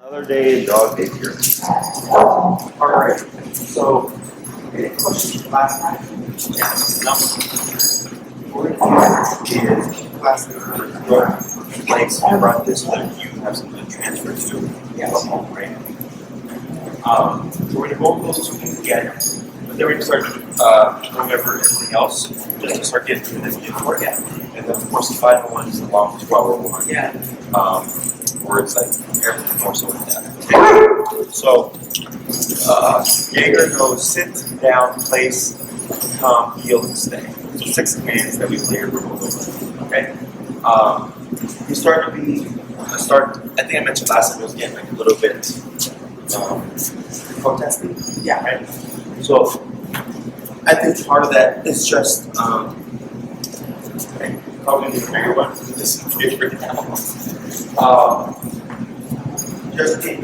Another day in dog daycare. Alright, so any questions last night? What is class place run this so that you have something to transfer to home, right? So we're gonna go over those two things again, but then we're gonna start going over everything else, just to start getting through this before again. And then of course the final one is the long 12 one. Yeah. Where it's like everything more so with that. Okay. So Yaegor knows sit, down, place, come, heel, and stay. So 6 commands that we layered over. Okay. We start to be I think I mentioned last time it was getting like a little bit protesting. Yeah. Right? So I think part of that is just probably the bigger one. This is bigger now. Just in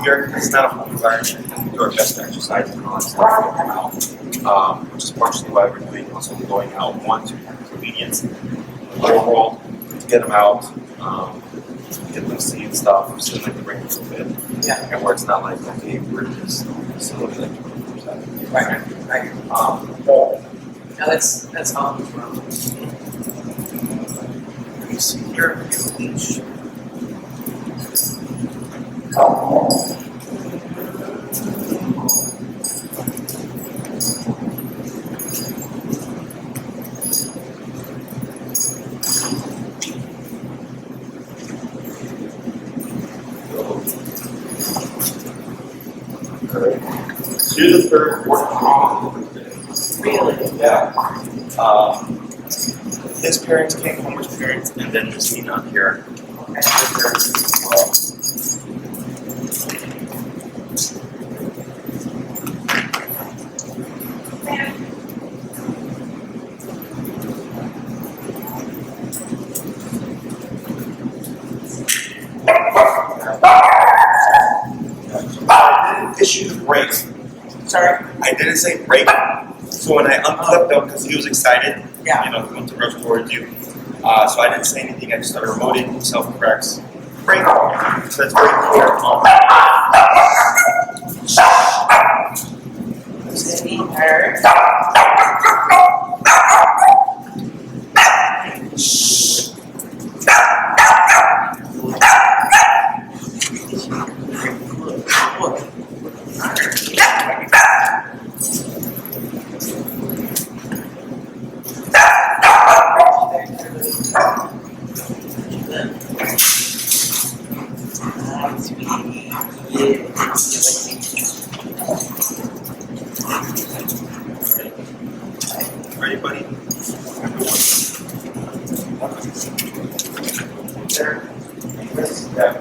here, it's not a home environment, and we do our best to exercise and all that stuff, which is partially why we're doing also going out, one, to convenience in the real world, to get them out, get them seeing stuff, so like the brain a little bit, and where it's not like, okay, we're just a little bit like right. Now that's how I'm from. You see here, leash. Do the third, fourth, Really? yeah. His parents came home with parents, and then there's me not here. And his parents as well. I didn't issue the brake. Sorry, I didn't say brake. So when I unclipped him, because he was excited, he went to rush towards you. So I didn't say anything. I just started remoting, self-corrects. Brake. So that's very clear. Ready, buddy? There. Yeah.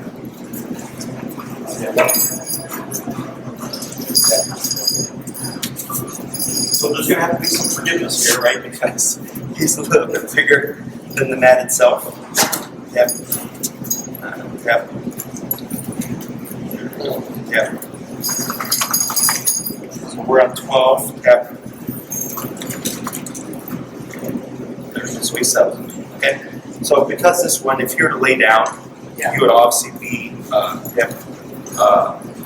So there's going to have to be some forgiveness here, right? Because he's a little bit bigger than the mat itself. Yep. Yep. Yep. So we're on 12. Yep. There's this way 7. Okay. So because this one, if you were to lay down, you would obviously be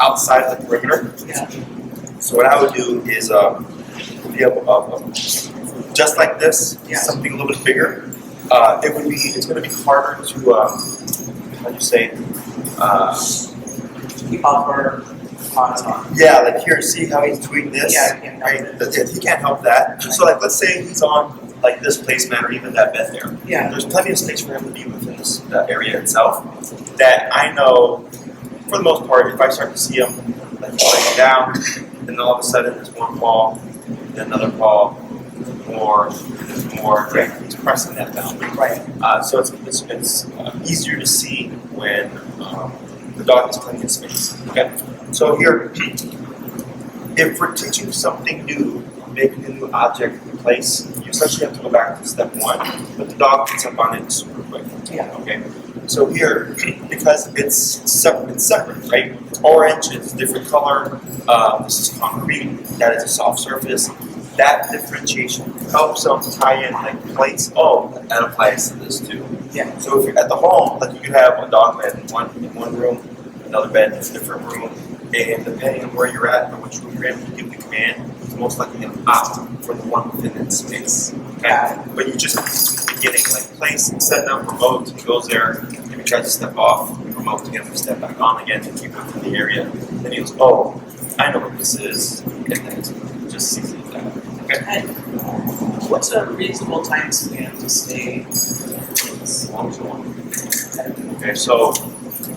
outside of the perimeter. Yeah. So what I would do is be able just like this, something a little bit bigger. It's going to be harder to how do you say? Keep off yeah, like here, see how he's doing this? Yeah, right? He can't help that. So like, let's say he's on like this placemat or even that bed there. Yeah. There's plenty of space for him to be within this area itself. That I know, for the most part, if I start to see him like laying down, and all of a sudden there's one paw, then another paw, more, right? He's pressing that down. Right. So it's easier to see when the dog has plenty of space. Okay. So here, if we're teaching something new, making a new object in place, you essentially have to go back to step 1, but the dog picks up on it super quick. Yeah. Okay. So here, because it's separate, right? It's orange, it's a different color. This is concrete. That is a soft surface. That differentiation helps them tie in like plates. Oh, that applies to this too. Yeah. So if you're at the home, like you could have a dog bed in one room, another bed in a different room, and depending on where you're at or which room you're in, you give the command, it's most likely going to opt for the one within that space. Okay? But you just beginning, like place, setting up remote, he goes there, if he tries to step off, the remote to get him to step back on again to keep him in the area. Then he goes, oh, I know what this is, and then it just sees it that. Okay? And what's a reasonable time span to stay as long as you want? Okay, so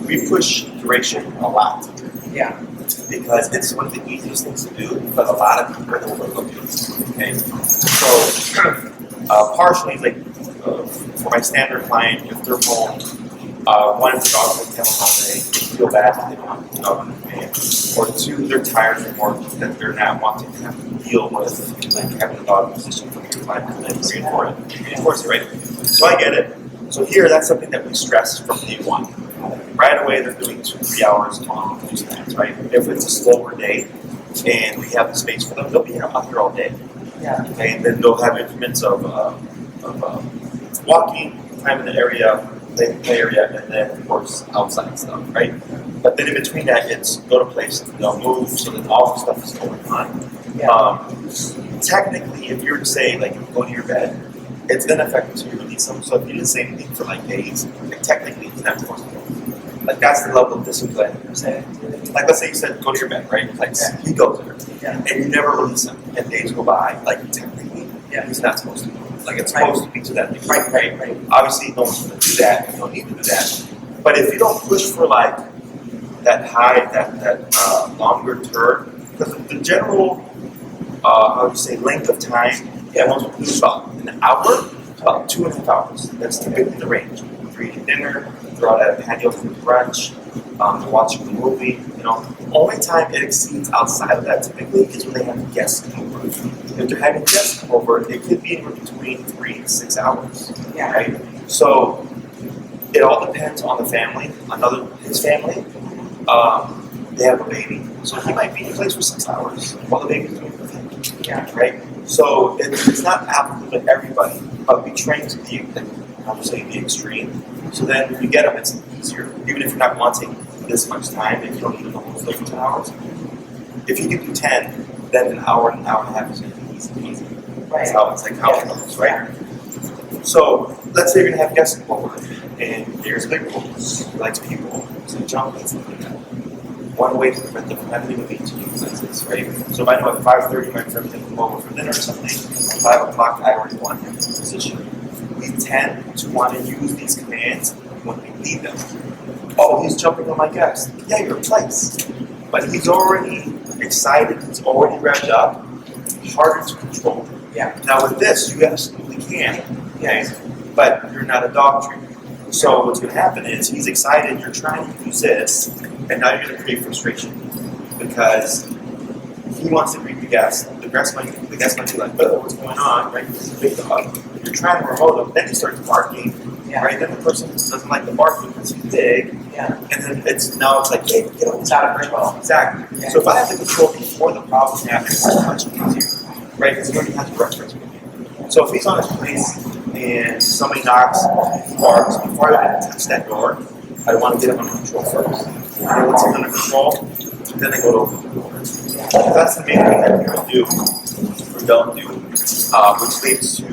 we push duration a lot. Yeah. Because it's one of the easiest things to do, but a lot of people overlook it. Okay, so partially, like for my standard client, if they're home, one of the dogs like them all day, they feel bad that they don't want the dog on the command, or two, they're tired from work that they're not wanting to have to deal with like having the dog in position for your client and then reinforce it, right? So I get it. So here, that's something that we stress from day one. Right away, they're doing 2-3 hours on these things, right? If it's a slower day and we have the space for them, they'll be out here all day. Yeah. Okay, and then they'll have increments of walking, time in the area, play area, and then of course outside stuff, right? But then in between that, it's go to places, they'll move, so that all the stuff is going on. Yeah. Technically, if you were to say like go to your bed, it's then effective to release them. So if you didn't say anything for like days, like, technically it's not forced to go. Like that's the level of discipline you're saying. Like let's say you said go to your bed, right? Like he goes there, and you never release him, and days go by. Like technically, he's not supposed to go. Like it's supposed to be to that thing, right? Obviously, no one's going to do that. You don't need to do that. But if you don't push for like that high, that longer term, because the general, how would you say, length of time, most people do about an hour, about 2.5 hours. That's typically the range. You're eating dinner, they're out at a patio for brunch, they're watching a movie. You know, the only time it exceeds outside of that typically is when they have guests come over. If they're having guests come over, it could be anywhere between 3 to 6 hours. Yeah. Right? So it all depends on the family. His family, they have a baby, so he might be in place for 6 hours while the baby's doing the thing. Yeah. Right? So it's not applicable to everybody, but we train to the extreme. So then when you get them, it's easier, even if you're not wanting this much time and you don't need the whole 10 hours. If you can do 10, then an hour and a half is going to be easy. Right. That's how it's like how it goes, right? So let's say you're going to have guests come over, and there's big rules, he likes people, so jump and stuff like that. One way to prevent the family would be to use this, right? So if I know at 5:30 my friend's going to come over for dinner or something, at 5 o'clock I already want him in position. We tend to want to use these commands when we need them. Oh, he's jumping on my guest. Yeah, you're in place. But he's already excited, he's already revved up, harder to control. Yeah. Now with this, you absolutely can, okay? But you're not a dog trainer. So what's going to happen is he's excited, you're trying to use this, and now you're going to create frustration because he wants to greet the guest. The guest might be like, oh, what's going on, right? This is a big dog. You're trying to remote him, then he starts barking, right? Then the person doesn't like the barking because he's big, and then it's like, hey, get over. It's out of control. Exactly. Yeah. So if I have to control before the problem happens, it's much easier, right? Because he already has reference with me. So if he's on his place and somebody knocks, he barks, before I even touch that door, I want to get him under control first. And then once he's under control, then I go to open the door. That's the main thing that people do or don't do, which leads to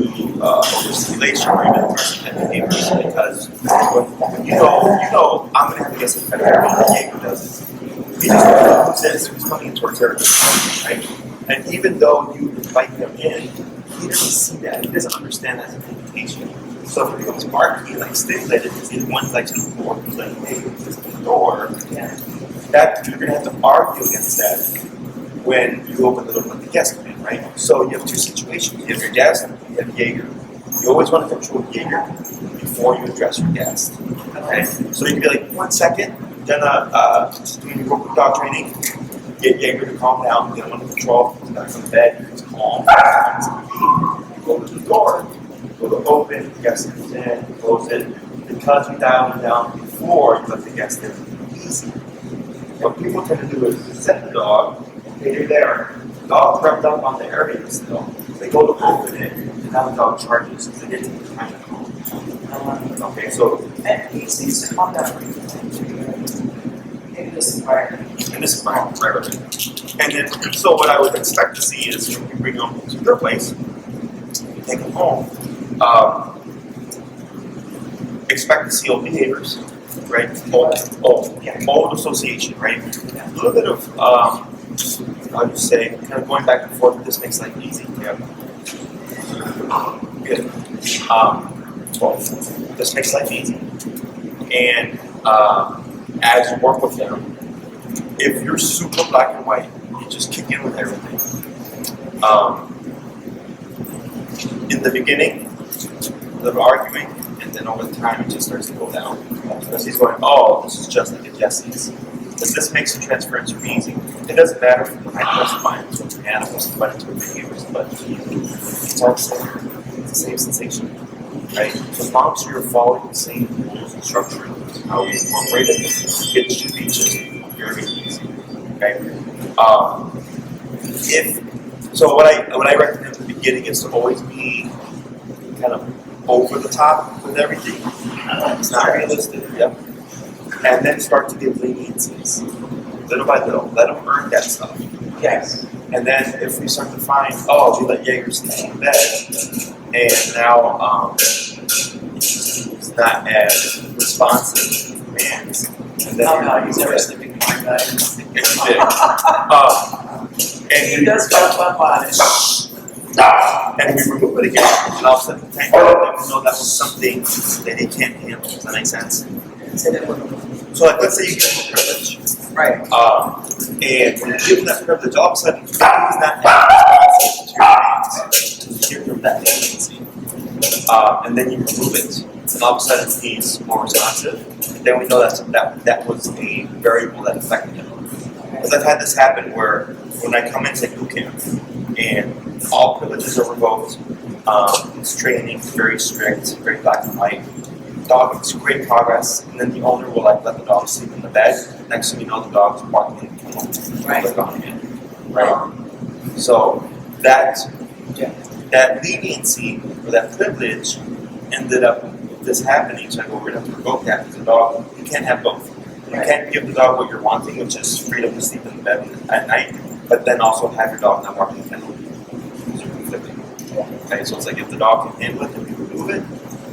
overstimulation or even aggressive behaviors. Because when you know, I'm going to have to guess if Yaegor does it. He just knows who's coming towards her, right? And even though you invite them in, he doesn't see that. He doesn't understand that as an invitation. So if it becomes barky, like stimulated, because either one likes to the door, he's like, hey, this is the door. That you're going to have to argue against that when you open the door and let the guest come in, right? So you have two situations. You have your guest, you have Yaegor. You always want to control Yaegor before you address your guest. Okay? So you can be like, 1 second, then just doing your dog training, get Yaegor to calm down, get him under control, he's back on the bed, he's calm, you go to the door, go to open, the guest comes in, close it, because you dial it down before you let the guest in, easy. What people tend to do is set the dog, okay, you're there, the dog's wrapped up on the area still, they go to open it, and now the dog charges, so they get to the time to calm. Okay, so And he seems to calm down pretty quickly in this environment. in this environment, right? And then, so what I would expect to see is when you bring them to your place, you take them home, expect to see old behaviors, right? Old association, right? A little bit of, how do you say, kind of going back and forth, this makes life easy. Yeah. Good. Well, this makes life easy. And as you work with them, if you're super black and white, you just kick in with everything. In the beginning, a little arguing, and then over time it just starts to go down. Because he's going, oh, this is just like a Jesse's. But this makes the transference easy. It doesn't matter when I press the button to an animal, the button to a behavior, but it's all the same. It's the same sensation. Right? So as long as you're following the same rules and structure, how we incorporate it, it should be just very easy. Okay? So what I recommend at the beginning is to always be kind of over the top with everything. It's not realistic. Yep. And then start to give leniencies, little by little. Let them earn that stuff. Yes. And then if we start to find, we let Yaegor sleep in bed, and now he's not as responsive to commands. And then he's never sleeping in my bed. And he does bump on it. And we remove it again, and all of a sudden, we know that was something that he can't handle. Does that make sense? So, like, let's say you give him a privilege. Right. And when you give him that privilege, all of a sudden, he's not responsive to your commands. You give him that agency. And then you remove it, and all of a sudden, he's more responsive. And then we know that was a variable that affected him. Because I've had this happen where when I come into boot camp, and all privileges are revoked, his training is very strict, very black and white. Dog makes great progress, and then the owner will let the dog sleep in the bed. Next thing you know, the dog's walking in the kennel, right? Gone in, right? So that leniency or that privilege ended up this happening. So I go, we're going to have to revoke that because the dog, you can't have both. You can't give the dog what you're wanting, which is freedom to sleep in the bed at night, but then also have your dog not walking the kennel. Okay, so it's like if the dog can handle it, then we remove it.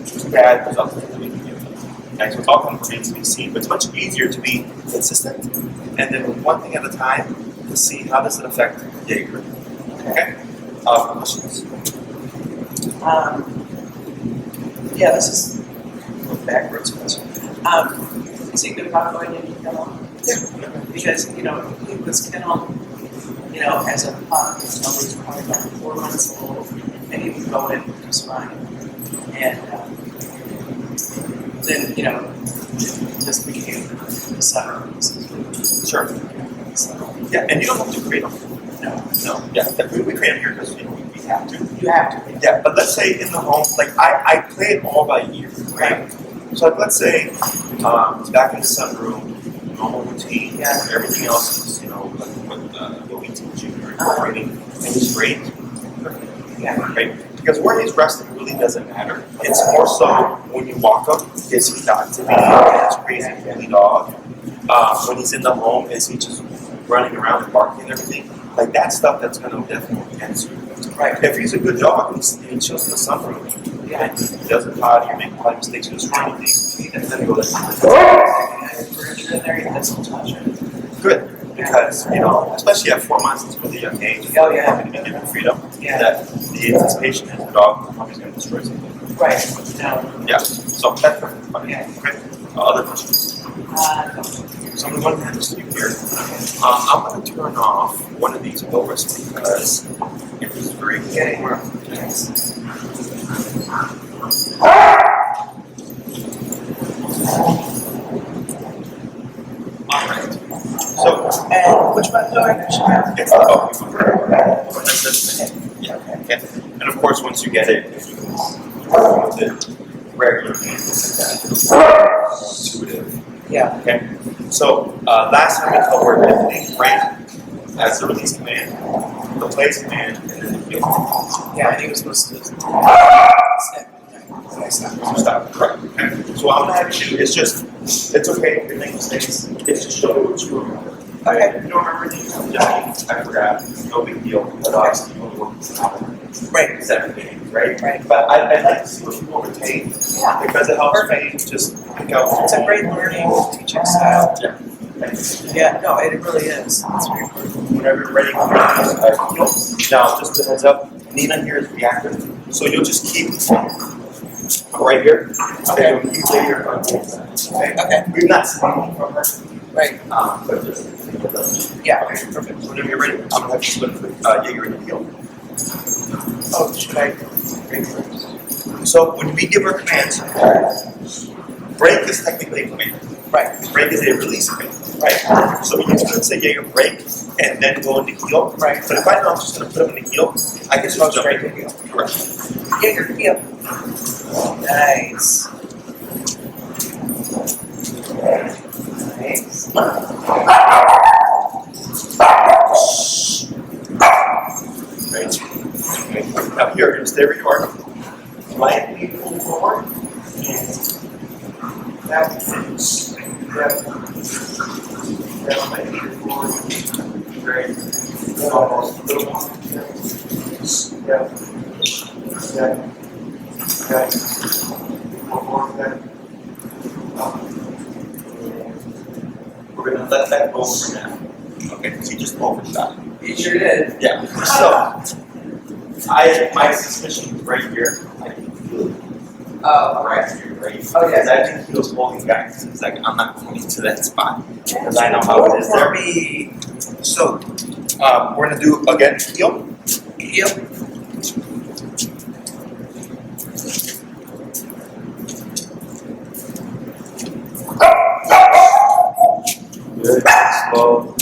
It's bad, there's other things that we can give them. Okay, so it's all kind of remains to be seen, but it's much easier to be consistent and then with one thing at a time to see how does it affect Yaegor. Okay? Questions? This is backwards question. Is he good about going into kennel? Yeah. Because, he was kennel, as a pup, his number was probably about 4 months old, and he would go in just fine. And then, it just became the summer. Sure. So, yeah, and you don't have to create them. No. Yeah, we create them here because we have to. You have to. Yeah, but let's say in the home, like I play it all by ear, right? So like, let's say he's back in the sunroom, normal routine, everything else is, what we teach you, incorporating, and he's great. Yeah, right? Because where he's resting really doesn't matter. It's more so when you walk him, is he got to be this crazy holy dog? When he's in the home, is he just running around and barking and everything? Like that stuff that's going to definitely answer. Right. If he's a good dog and he chills in the sunroom, and he doesn't potty or make a lot of mistakes, just trying to then he goes, good. Because, especially at 4 months, it's really young age. You're going to be given freedom. That the anticipation is the dog is going to destroy something. Right. Yeah. So that's perfect. Okay. Other questions? So I'm going to go ahead and just leave here. I'm going to turn off one of these blowers because it was very getting Alright. So, which one do I have? It's the yeah. Okay. And of course, once you get it, you can with it regularly. Intuitive. Yeah. Okay. So last time we covered everything, right? As the release command, the place command, and then the field. Yeah, and he was supposed to step. Stop. Correct. Okay. So what I'm gonna have you do is just, it's okay if you make mistakes. It's just show you what you remember. Okay. If you don't remember anything, just I forgot. No big deal. But obviously you want to work this out. Right. It's everything, right? Right. But I'd like to see what people retain Yeah. because it helps me just pick out. It's a great learning teaching style. Yeah. Yeah, no, it really is. It's very important. Whenever you're ready, now just a heads up, Nina here is reactive, so you'll just keep right here. Okay. You'll keep later on the inside. Okay. We've not seen anything from her, Right. but just. Yeah. Okay, perfect. So whenever you're ready, I'm gonna have you split with Yaegor in the heel. Oh, should I? So when we give her commands, break is technically a command. Right. Break is a release command. Right. So we can say Yaegor break and then go into heel. Right. But if I know I'm just gonna put him in the heel, I can just jump straight into heel. Correct. Get your heel. Nice. Nice. Right. Now here, just there you are. Lightly pull forward and that is that might be forward. Right. Almost a little more. Yeah. One more step. We're gonna let that go for now. Okay, so you just overshot. You sure did. Yeah. So my suspicion is right here. I can feel it. Oh, Right here, right? Oh, yeah. Because I can feel holding back. It's like I'm not going to that spot because I know how it is there. Me. So we're gonna do again heel. Heel. Good. Slow.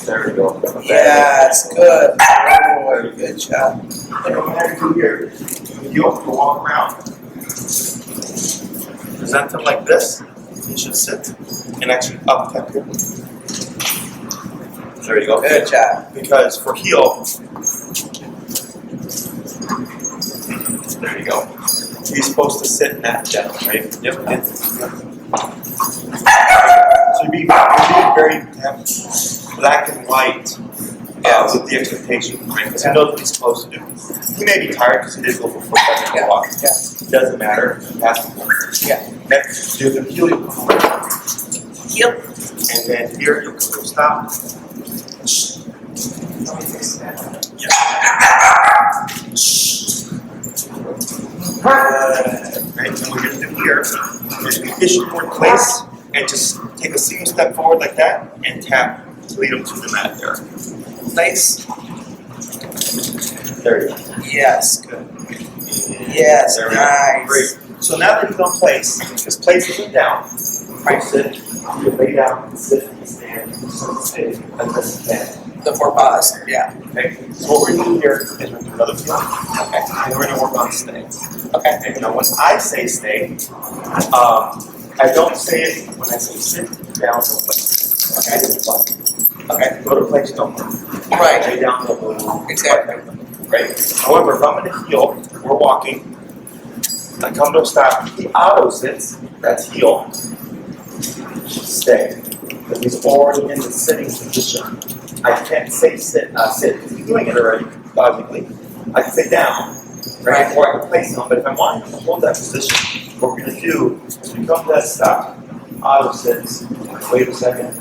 There we go. Yes, good. Oh, good job. And what I do here, heel, go walk around. Present them like this. You should sit and actually up tap here. There you go. Good job. Because for heel, there you go. He's supposed to sit in that down, right? Yep. So you're being very black and white with the expectation, right? Because he knows what he's supposed to do. He may be tired because he did go for 4 minutes walk. Yeah. It doesn't matter. He has to go. Yeah. Next, do the heel, you'll come around. Heel. And then here, you'll stop. Right, and what we're going to do here is we issue forward place and just take a single step forward like that and tap to lead them to the mat there. Nice. There you go. Yes, good. Yes, There we go. nice. Great. So now that he's on place, because place isn't down, you sit, you lay down, sit, and stand, sit, and then stand. The 4 paws. Yeah. Okay, so what we're going to do here is we're going to do another feel. Okay, and we're going to work on stay. Okay, and now when I say stay, I don't say it when I say sit down to place. Okay, okay, go to place, don't move. Right. Lay down, don't move. Exactly. Right. However, if I'm in a heel, we're walking. I come to a stop. He auto sits. That's heel. Stay. Because he's already in the sitting position. I can't say sit, sit, because he's doing it already, logically. I can say down, right? Or I can place him, but if I want him to hold that position, what we're going to do is we come to that stop, auto sits, wait a second,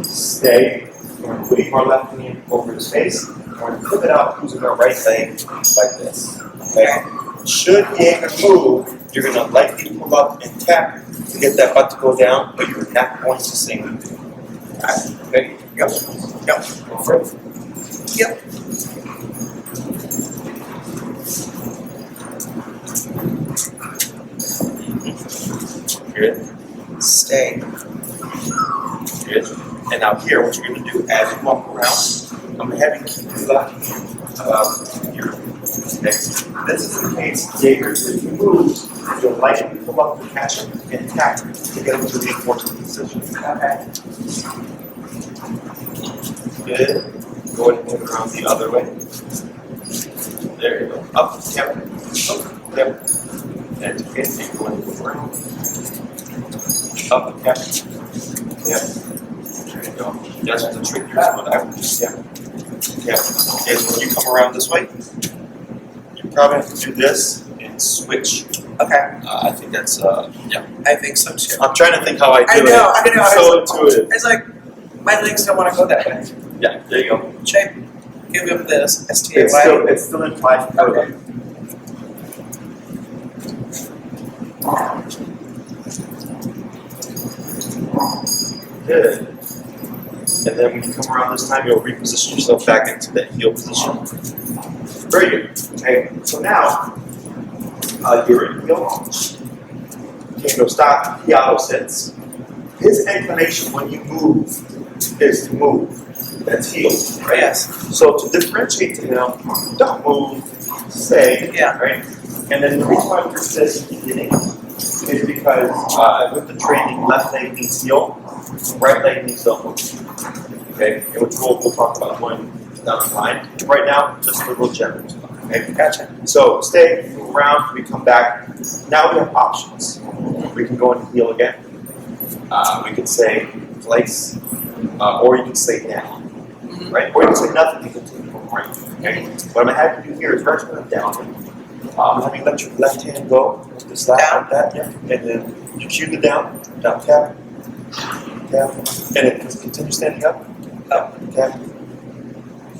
stay, we're going to wave our left hand over his face, we're going to flip it out using our right leg like this, okay? Should Yaegor move, you're going to lightly pull up and tap to get that butt to go down, but you're not going to sing. Okay? Yep. Yep. Go for it. Yep. Good. Stay. Good. And now here, what you're going to do as you walk around, I'm going to have you keep your left hand here. Okay. This is the case, Yaegor, if you move, you'll lightly pull up the catch and tap to get into the reinforcement position. Okay. Good. Go ahead and move around the other way. There you go. Up, yep. Up, yep. And okay, so you go in the around. Up, okay. Yeah. There you go. That's what the trick here is what I would do. Yeah. Yeah. Is when you come around this way, you probably have to do this and switch. Okay. I think that's yeah. I think so too. I'm trying to think how I do it. I know. So intuitive. It's like my legs don't want to go that way. Yeah, there you go. Check. Give him this STA. It's still in 5. Okay. Good. And then when you come around this time, you'll reposition yourself back into that heel position. Very good. Okay, so now you're in heel. Okay, go stop. He auto sits. His inclination when you move is to move. That's heel, right? Yes. So to differentiate to him, don't move, stay, Yeah. right? And then the reason why we did this in the beginning is because with the training, left leg needs heel, right leg needs don't move. Okay, and which we'll talk about going down the line. Right now, just a little general. Okay, Gotcha. so stay, move around, we come back. Now we have options. We can go into heel again. We can say place, or you can say down. Right? Or you can say nothing and continue from right. Okay? What I'm going to have you do here is first I'm going to down him. Have you let your left hand go, just like that, yeah. And then you cue the down tap, tap, and it continue standing up, tap,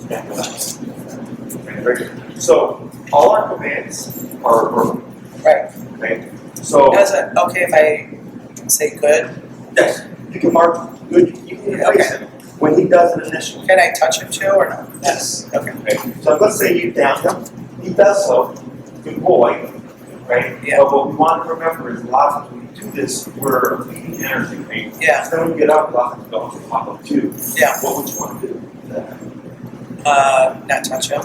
and relax. Okay, very good. So all our commands are verbal. Right. Okay. So Is it okay if I say good? yes, you can mark good. You can erase it. When he does an initial. Can I touch him too or no? Yes. Okay. So let's say you down him. He does so. Good boy. Right? Yeah. But what we want to remember is a lot of times when we do this, we're feeding energy, right? Yeah. So then when we get up, a lot of times go to pop up too. Yeah. What would you want to do? Not touch him.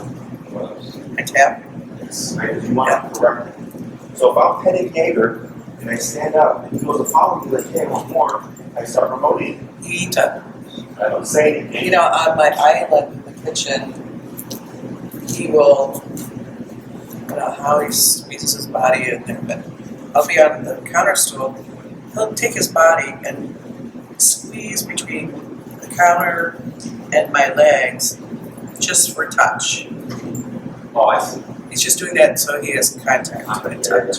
What else? I tap. Yes. Right? If you want to correct it. So if I'm petting Yaegor and I stand up and he goes to follow me like, hey, I want more, I start promoting. He does. I don't say anything. You know, on my island in the kitchen, he will, I don't know how he squeezes his body in there, but I'll be on the counter stool. He'll take his body and squeeze between the counter and my legs just for touch. Oh, I see. He's just doing that so he has contact and touch.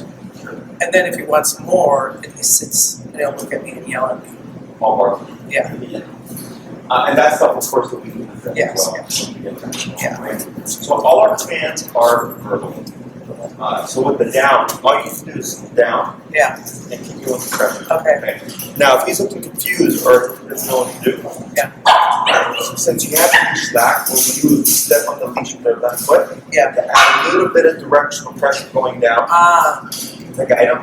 And then if he wants more, then he sits and he'll look at me and yell at me. All bark. Yeah. And that's stuff, of course, that we can address Yes. as well. Yeah. Right? So all our commands are verbal. So with the down, all you can do is down Yeah. and keep going with the pressure. Okay. Now, if he's looking confused or doesn't know what to do, since you have the leash back, what we do is step on the leash with their left foot Yeah. to add a little bit of directional pressure going down. Like an item.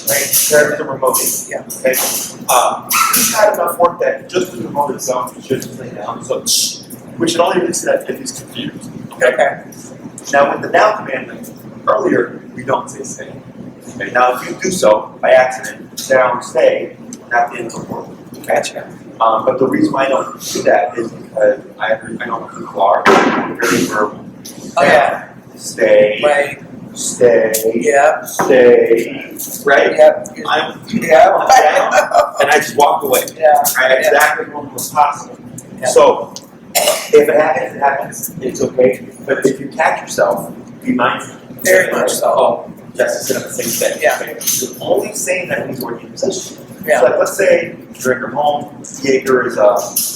Right? There's the remote. Yeah. Okay. He's had enough work that just with the remote itself, he should just lay down. So we should only really see that if he's confused. Okay. Now with the down command, earlier we don't say stay. Okay. Now if you do so by accident, down, stay, not the end of the world. Gotcha. But the reason why I don't do that is because I know people are very verbal. Oh yeah. Stay. Right. Stay. Yeah. Stay. Right? Yep. I'm Yeah. down, and I just walk away. Yeah. Right? Exactly what was possible. Yeah. So, if it happens, it happens. It's okay. But if you catch yourself, be mindful. Very much so. Oh, Jessica said the same thing. Yeah. Okay? You're only saying that he's already in position. Yeah. So, like, let's say you're in your home, Yaegor is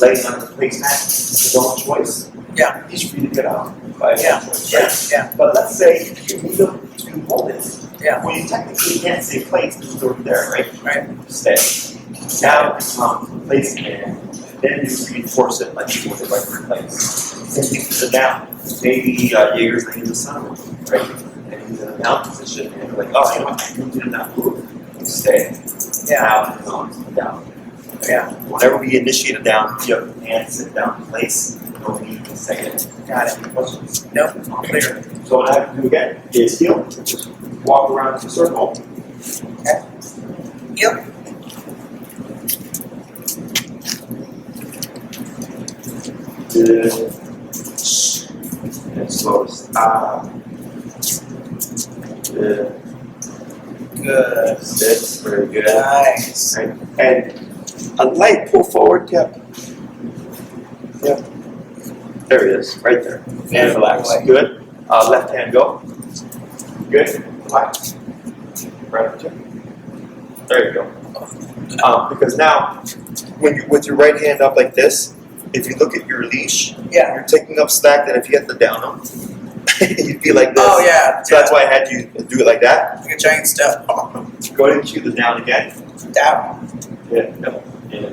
laying on the placemat, his own choice. Yeah. He's free to get out. By his Yeah. own choice, Yeah. right? Yeah. But let's say you need him to hold it. Yeah. Well, you technically can't say place because it's already there, right? Right. Stay. Now it becomes place again. Then you reinforce it like you would the right place. Same thing for the down. Maybe Yaegor's laying in the sun, right? And he's in a down position, and you're like, oh, you know what? You did not move. Stay. Yeah. Now it comes down. Yeah. Whenever we initiate a down, you have your hand sit down in place. No need to say it. Got it. Any questions? Nope. Clear. So what I have to do again is heel. Just walk around in a circle. Okay. Yep. Good. And slow stop. Good. Good. Sit, very good. Nice. Right. And a light pull forward, yep. Yep. There it is, right there. And relax. Good. Left hand go. Good. Relax. Right there. There you go. Because now, when you with your right hand up like this, if you look at your leash, you're taking up slack. And if you have to down them, you'd be like this. Oh yeah. So that's why I had you do it like that. Like a giant step. Go ahead and cue the down again. Down. Yeah. No. Yeah.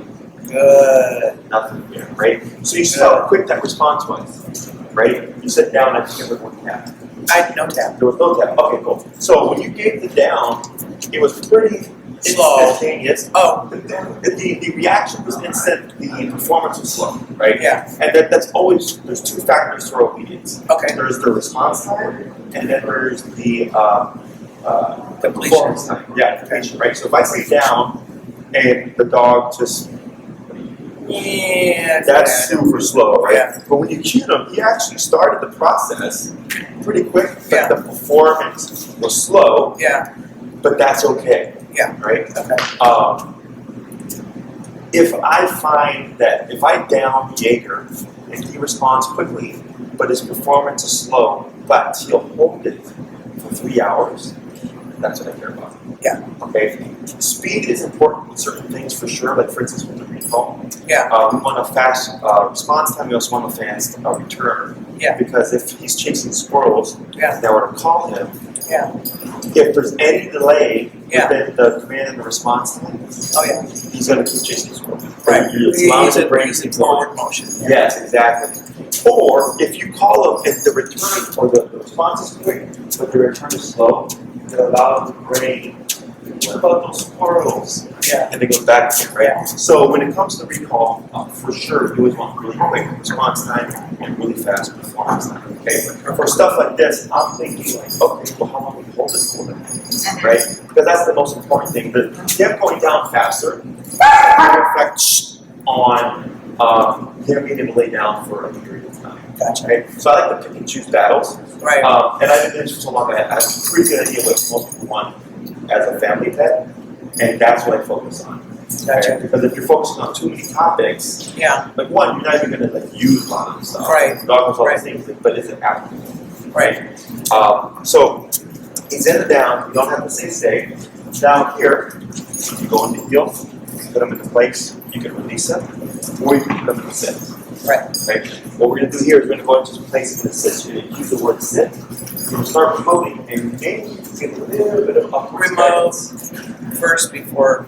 Good. Nothing. Yeah. Right. So you see how quick that response was, right? You said down. I think it was one tap. No tap. There was no tap. Okay, cool. So when you gave the down, it was pretty Slow. instantaneous. Oh. The reaction was instant. The performance was slow, right? Yeah. And that's always, there's two factors for obedience. Okay. There's the response time, and then there's the Completion. performance time. Yeah, completion, right? So if I say down, and the dog just, Yeah. that's super slow, right? Yeah. But when you cued him, he actually started the process pretty quick, but Yeah. the performance was slow, Yeah. but that's okay. Yeah. Right? Okay. If I find that if I down Yaegor and he responds quickly, but his performance is slow, but he'll hold it for 3 hours, that's what I care about. Yeah. Okay. Speed is important with certain things for sure, like for instance with the recall. Yeah. We want a fast response time, we also want a fast return. Yeah. Because if he's chasing squirrels, Yeah. and I were to call him, Yeah. if there's any delay Yeah. within the command and the response time, Oh yeah. he's going to keep chasing squirrels. Right. It's allowing He's the in brain using to go. forward motion. Yes, exactly. Or if you call him, if the return or the response is quick, but the return is slow, it allows the brain. What about those squirrels? Yeah. And it goes back again, right? So when it comes to recall, for sure, you always want really quick response time and really fast performance time. Okay. For stuff like this, I'm thinking like, okay, well, how long will you hold it for them? Right? Because that's the most important thing. Them going down faster has an effect on him being able to lay down for a period of time. Gotcha. Okay? So I like to pick and choose battles. Right. And I've been doing this for so long, I have a pretty good idea what most people want as a family pet, and that's what I focus on. Gotcha. Okay? Because if you're focusing on too many topics, Yeah. like one, you're not even going to like use a lot of the stuff. Right. The dog knows all Right. these things, but is it applicable? Right. So he's in the down. You don't have to say stay. Down here, you go in the heel, put him into place. You can release him, or you can put him in the sit. Right. Okay. What we're going to do here is we're going to go into place in the sit. You're going to use the word sit. You're going to start promoting, and maybe get a little bit of upward Remote guidance. first before.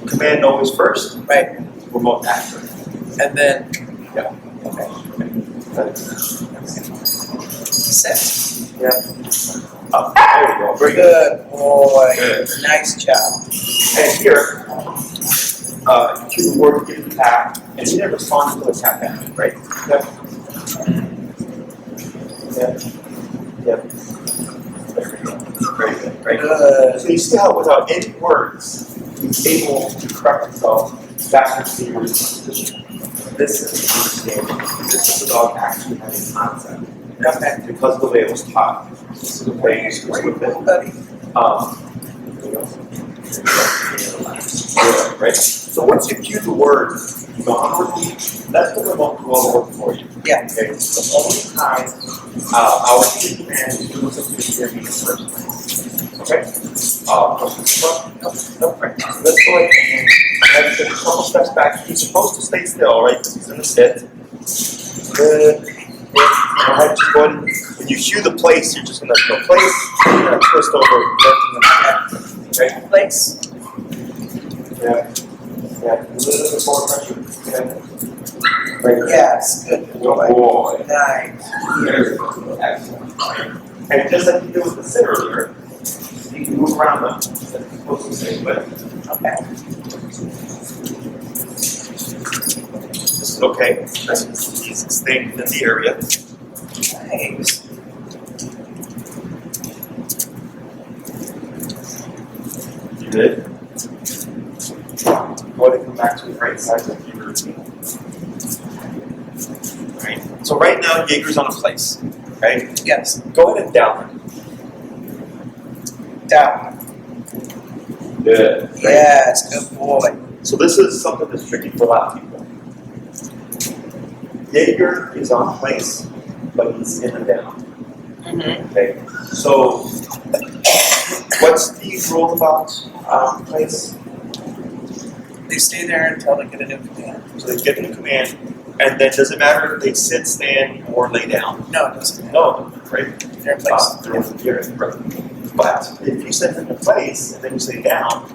Command always first. Right. Remote after. And then. Yeah. Okay. Okay. Set. Yeah. There you go. Very good. Good boy. Good. Nice job. And here, you cue the word, give the tap, and he didn't respond to the tap back, right? Yep. Yep. Yep. There we go. Very good, right? Good. So you see how without any words, he's able to correct himself back into your position. This is understanding. This is the dog actually having concept. Okay. Because of the way it was taught. This is the way he's with it. Buddy. Right? So once you cue the word, you go on with each, that's the remote control work for you. Yeah. Okay? The only time our key command is doing something here in the first place. Okay? Nope. Right. Let's go ahead and take a couple steps back. He's supposed to stay still, right? Because he's in the sit. Good. Go ahead, just go ahead. When you cue the place, you're just going to go place, you're going to twist over, okay? Place. Yeah. Yeah. A little bit more pressure. Yeah. Right. Yes. Good Good boy. boy. Nice. Very good. Excellent. And just like you did with the sit earlier, you can move around them. That's supposed to stay with. Okay. This is okay. He's staying within the area. Nice. You did. Go ahead and come back to the right side of your routine. Right. So right now, Yaegor's on a place. Okay. Yes. Go ahead and down him. Down. Good. Yes, good boy. So this is something that's tricky for a lot of people. Yaegor is on place, but he's in and down. Okay. So what's the rule about place? They stay there until they get a new command. So they get a new command, and then does it matter if they sit, stand, or lay down? No, it doesn't matter. No, right? They're in place. They're in place. But if you set them in place and then you say down,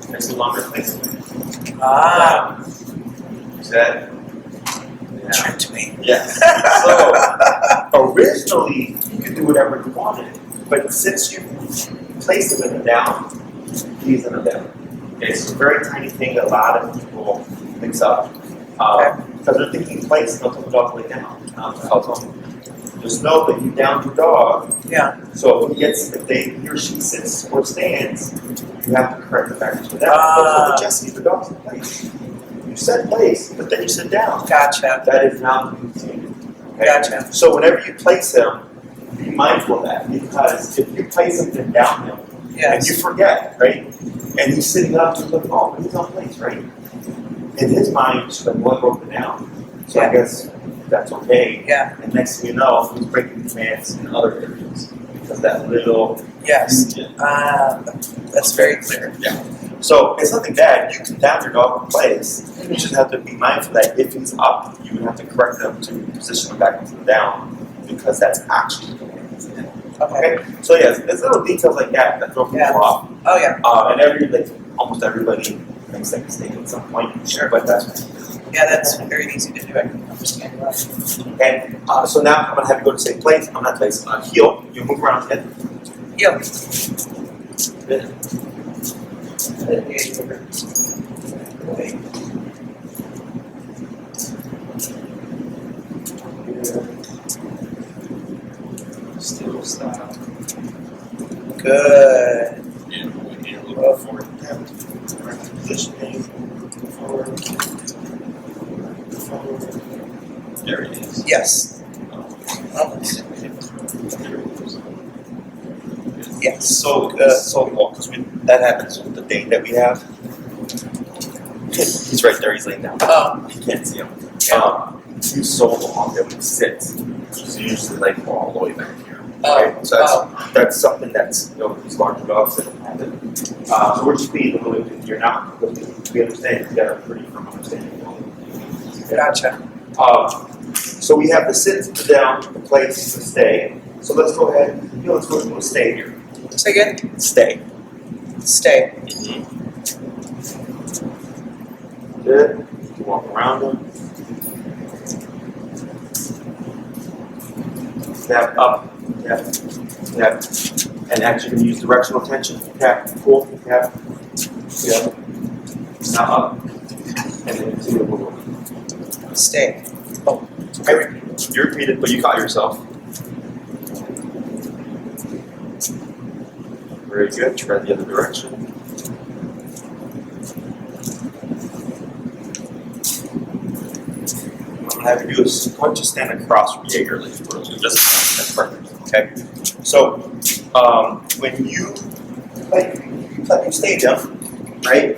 it's no longer place. Ah, Is that? tricked me. Yes. So originally you could do whatever you wanted, but since you placed him in a down, he's in a down. Okay, so a very tiny thing that a lot of people mix up. Because they're thinking place and they'll put the dog way down. I'll tell them. Just know that you downed your dog. Yeah. So if he or she sits or stands, you have to correct the back to that. So Jesse, the dog's in place. You said place, but then you said down. Gotcha. That is not the routine. Okay? Gotcha. So whenever you place him, be mindful of that, because if you place him and down him, and you forget, right? And he's sitting up and looking, oh, he's on place, right? In his mind, he's been one broken down. So I guess that's okay. Yeah. And next thing you know, he's breaking commands in other areas because that little. Yes. That's very clear. Yeah. So it's nothing bad. You can down your dog in place. You just have to be mindful that if he's up, you would have to correct them to position him back into the down because that's actually the way he's in. Okay. So yes, there's little details like that that throw people off. Oh yeah. And almost everybody makes that mistake at some point. Sure. But that's very easy to do. I can understand that. Okay. So now I'm gonna have you go to say place. I'm not place. Heel. You move around head. Heel. Good. Still stop. Good. And when you're looking forward, positioning forward. There it is. Yes. Almost. Yes. So cool because that happens with the date that we have. He's right there. He's laying down. Oh. You can't see him. He's so long that when he sits, he's usually like all the way back here. Right? So that's something that's these larger dogs that don't have it. So we're just being a little bit here now because we understand you got a pretty firm understanding. Gotcha. So we have the sit, the down, the place, the stay. So let's go ahead. Let's go to a stay here. Say again. Stay. Stay. Good. You walk around them. Tap up. Tap. And actually, you can use directional tension. Tap. Pull. Tap. Yeah. Now up. And then continue to move. Stay. Oh. I repeat it. You repeat it, but you caught yourself. Very good. Try the other direction. What I'm have you do is why don't you stand across from Yaegor like you were. Just that's perfect. Okay. So when you stayed him, right?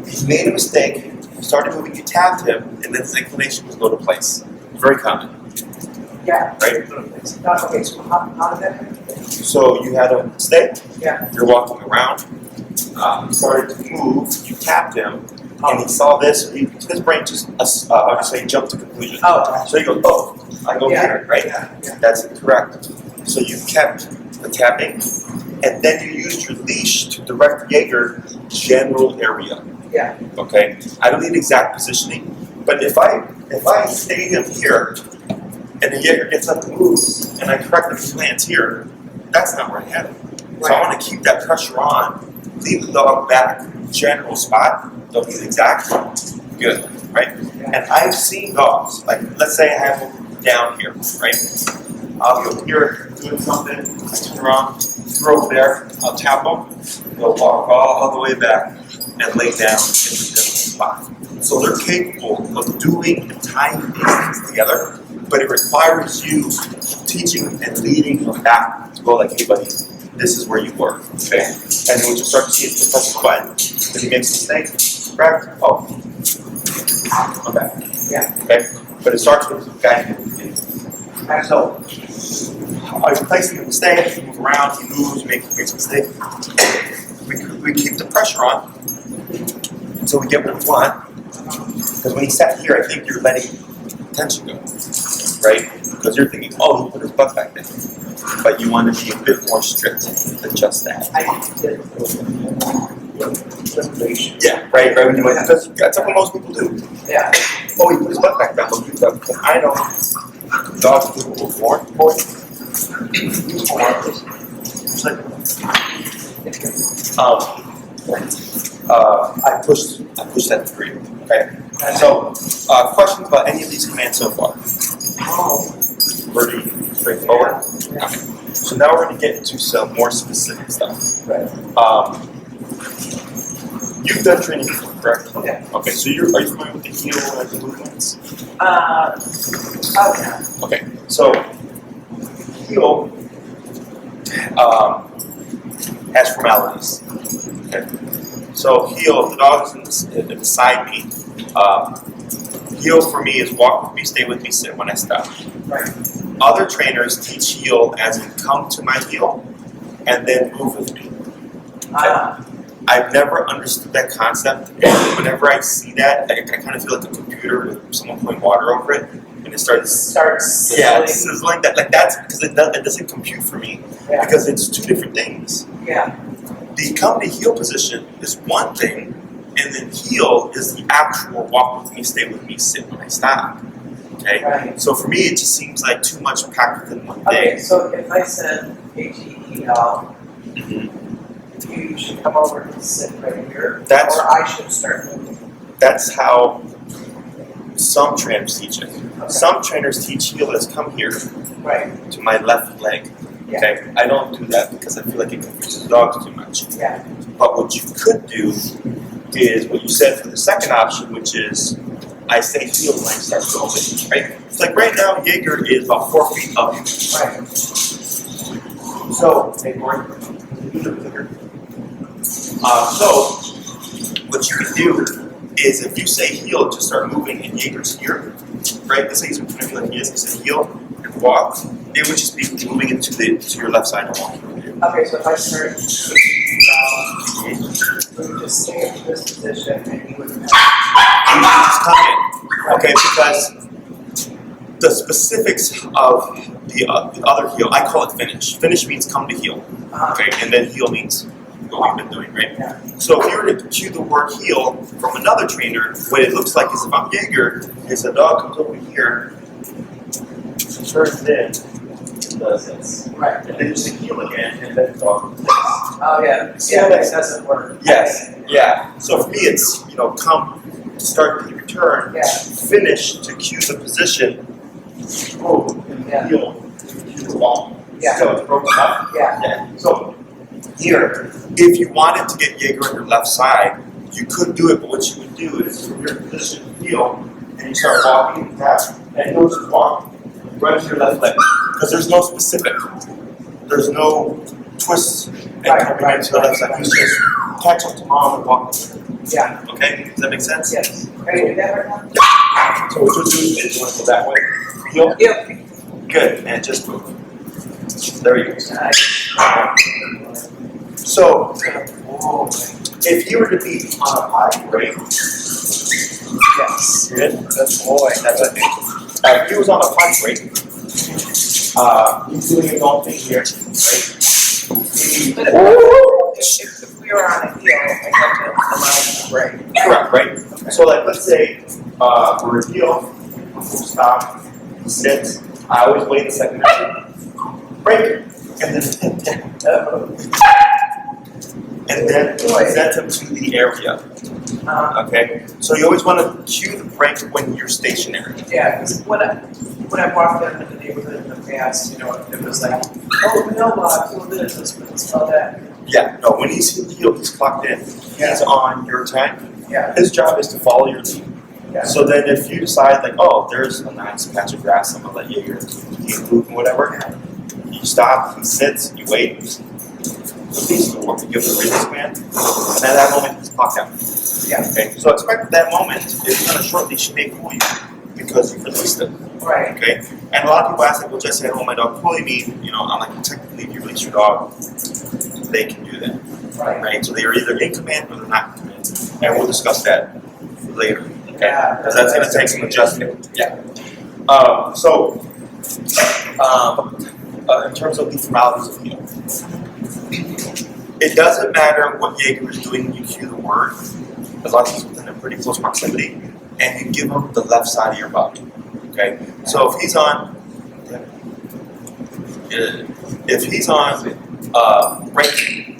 He made a mistake, started moving, you tapped him, and then his inclination was go to place. Very common. Yeah. Right? Okay, so how did that happen? So you had him stay. Yeah. You're walking around. He started to move. You tapped him, and he saw this. His brain just, jumped to conclusion. Oh. So he goes, oh, I go here, right? Yeah. That's correct. So you kept the tapping, and then you used your leash to direct Yaegor general area. Yeah. Okay. I don't need exact positioning, but if I stay him here, and the Yaegor gets up and moves, and I correct the plants here, that's not where I had him. So I want to keep that pressure on, leave the dog back, general spot, don't need exact. Good, right? And I've seen dogs, like let's say I have him down here, right? I'll be over here doing something, I turn around, throw over there, I'll tap him, he'll walk all the way back and lay down in the general spot. So they're capable of doing and tying these things together, but it requires you teaching and leading them back to go like, hey buddy, this is where you were, okay? And then what you start to see is the press the button, if he makes a mistake, correct? Oh, I'm back. Yeah. Okay? But it starts with guiding him. So, I place him in a mistake, he moves around, he moves, makes a mistake. We keep the pressure on until we get what we want. Because when he sat here, I think you're letting tension go, right? Because you're thinking, oh, he put his butt back there. But you want to be a bit more strict than just that. Yeah, right. When you went, because that's what most people do. Yeah. Oh, he put his butt back down. But because I know dogs do a little more for it. I pushed that degree. Okay. So, questions about any of these commands so far? Pretty straightforward. Okay. So now we're going to get into some more specific stuff. Right. You've done training before, correct? Okay. Okay. So are you familiar with the heel and the movements? Oh yeah. Okay. So heel has formalities. Okay. So heel, if the dog is beside me, heel for me is walk with me, stay with me, sit when I stop. Right. Other trainers teach heel as in come to my heel and then move with me. I've never understood that concept. And whenever I see that, I kind of feel like a computer with someone pouring water over it, and it starts sizzling. That's because it doesn't compute for me because it's two different things. Yeah. The come to heel position is one thing, and then heel is the actual walk with me, stay with me, sit when I stop. Okay. Right. So for me, it just seems like too much packed in one day. Okay. So if I said HEEL. You should come over and sit right here, or I should start moving. That's how some trainers teach it. Okay. Some trainers teach heel as come here Right. to my left leg. Yeah. Okay, I don't do that because I feel like it confuses dogs too much. Yeah. But what you could do is what you said for the second option, which is I say heel when I start moving. Right? It's like right now, Yaegor is about 4 feet up. Right. So, Yaegor. So, what you can do is if you say heel, just start moving and Yaegor's here, right? Let's say he's moving like he is, you say heel and walk, it would just be moving it to your left side and walking over here. Okay, so if I start we would just stay in this position and you would just come in, okay? Because the specifics of the other heel, I call it finish. Finish means come to heel, okay? And then heel means what we've been doing, right? Yeah. So if you were to cue the word heel from another trainer, what it looks like is if I'm Yaegor, is a dog comes over here, turns in, does this. Right. And then you say heel again, and then the dog does this. Oh yeah. Yeah, that doesn't work. Yes. Yeah. So for me it's, come to start the return, finish to cue the position, move, and heel to cue the walk. Yeah. So it's broken up. Yeah. So here, if you wanted to get Yaegor on your left side, you could do it, but what you would do is from your position, heel, and you start walking, tap, and you'll just walk right to your left leg. Because there's no specific. There's no twists and coming into the left side. You just catch up to mom and walk. Yeah. Okay? Does that make sense? Yes. Can you do that right now? Yeah. So what you'll do is you want to go that way. Heel? Yep. Good. And just move. There you go. So, if you were to be on a potty break, Yes. good. That's boy. That's okay. If he was on a potty break, he's doing his own thing here, right? If we were on a heel, I have to allow him to break. Correct, right? Okay. So, like, let's say we're in heel, we'll stop, sit. I always wait a second, break, and then present him to the area. Okay? So you always want to cue the break when you're stationary. Yeah, because when I walked down in the neighborhood in the past, it was like, oh, mailbox, oh this, all that. Yeah, no, when he's healed, he's clocked in. He's on your time. Yeah. His job is to follow your lead. Yeah. So then if you decide, like, oh, there's a nice patch of grass, I'm going to let you keep moving, whatever. You stop, he sits, you wait. release the work, give the release command, and at that moment he's locked out. Yeah. Okay, so expect at that moment, if on a short leash, he may pull you because you released him. Right. Okay, and a lot of people ask, like, well, Jesse, I don't want my dog pulling me. I'm like, technically, if you release your dog, they can do that. Right. So they are either in command or they're not in command, and we'll discuss that later. Okay, because that's going to take some adjustment. Yeah. In terms of the formalities of heel, it doesn't matter what Yaegor is doing when you cue the word, as long as he's within a pretty close proximity, and you give him the left side of your body. Okay, so if he's on right,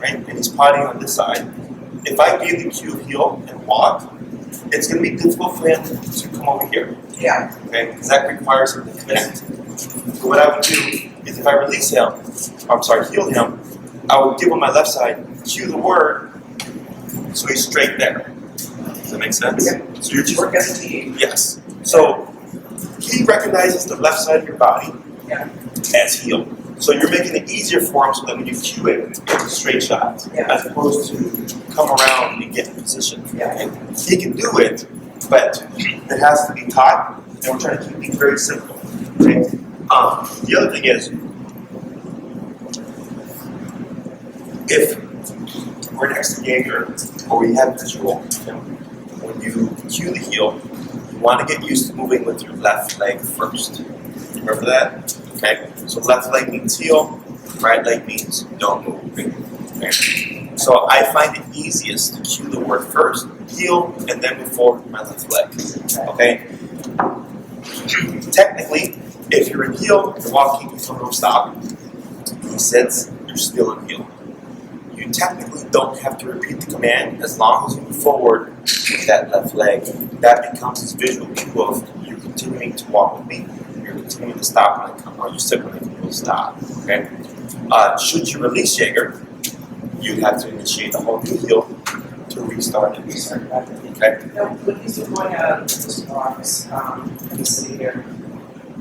and he's potting on this side, if I give the cue heel and walk, it's going to be difficult for him to come over here. Yeah. Okay, because that requires him to connect. So what I would do is if I release him, heel him, I would give him my left side, cue the word, so he's straight there. Does that make sense? Yeah. So you're just work as a team. Yes. So he recognizes the left side of your body as heel. So you're making it easier for him so that when you cue it, it's a straight shot, as opposed to come around and get in position. Yeah. He can do it, but it has to be taught, and we're trying to keep things very simple. Okay? The other thing is, if we're next to Yaegor, or we have visual, when you cue the heel, you want to get used to moving with your left leg first. Remember that? Okay? So left leg means heel, right leg means don't move. Okay? So I find it easiest to cue the word first, heel, and then move forward with my left leg. Okay? Technically, if you're in heel, you're walking, you don't stop. He sits, you're still in heel. You technically don't have to repeat the command as long as you move forward with that left leg. That becomes his visual cue of you're continuing to walk with me, you're continuing to stop when I come, or you sit when I come, you'll stop. Okay? Should you release Yaegor, you have to initiate the whole new heel to restart it. Okay? Now, when he's going out of this box, he's sitting here,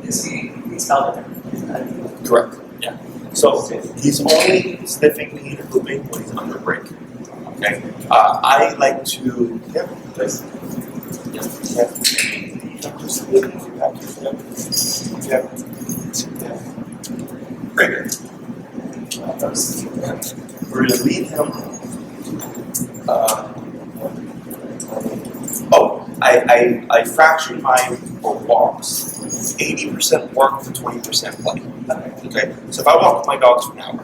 he's held it. Correct. Yeah. So he's only sniffing, peeing, and pooping when he's under break. Okay. I like to Very good. We're going to lead him. I fractured my walks. 80% work to 20% play. Okay? So if I walk with my dogs for an hour,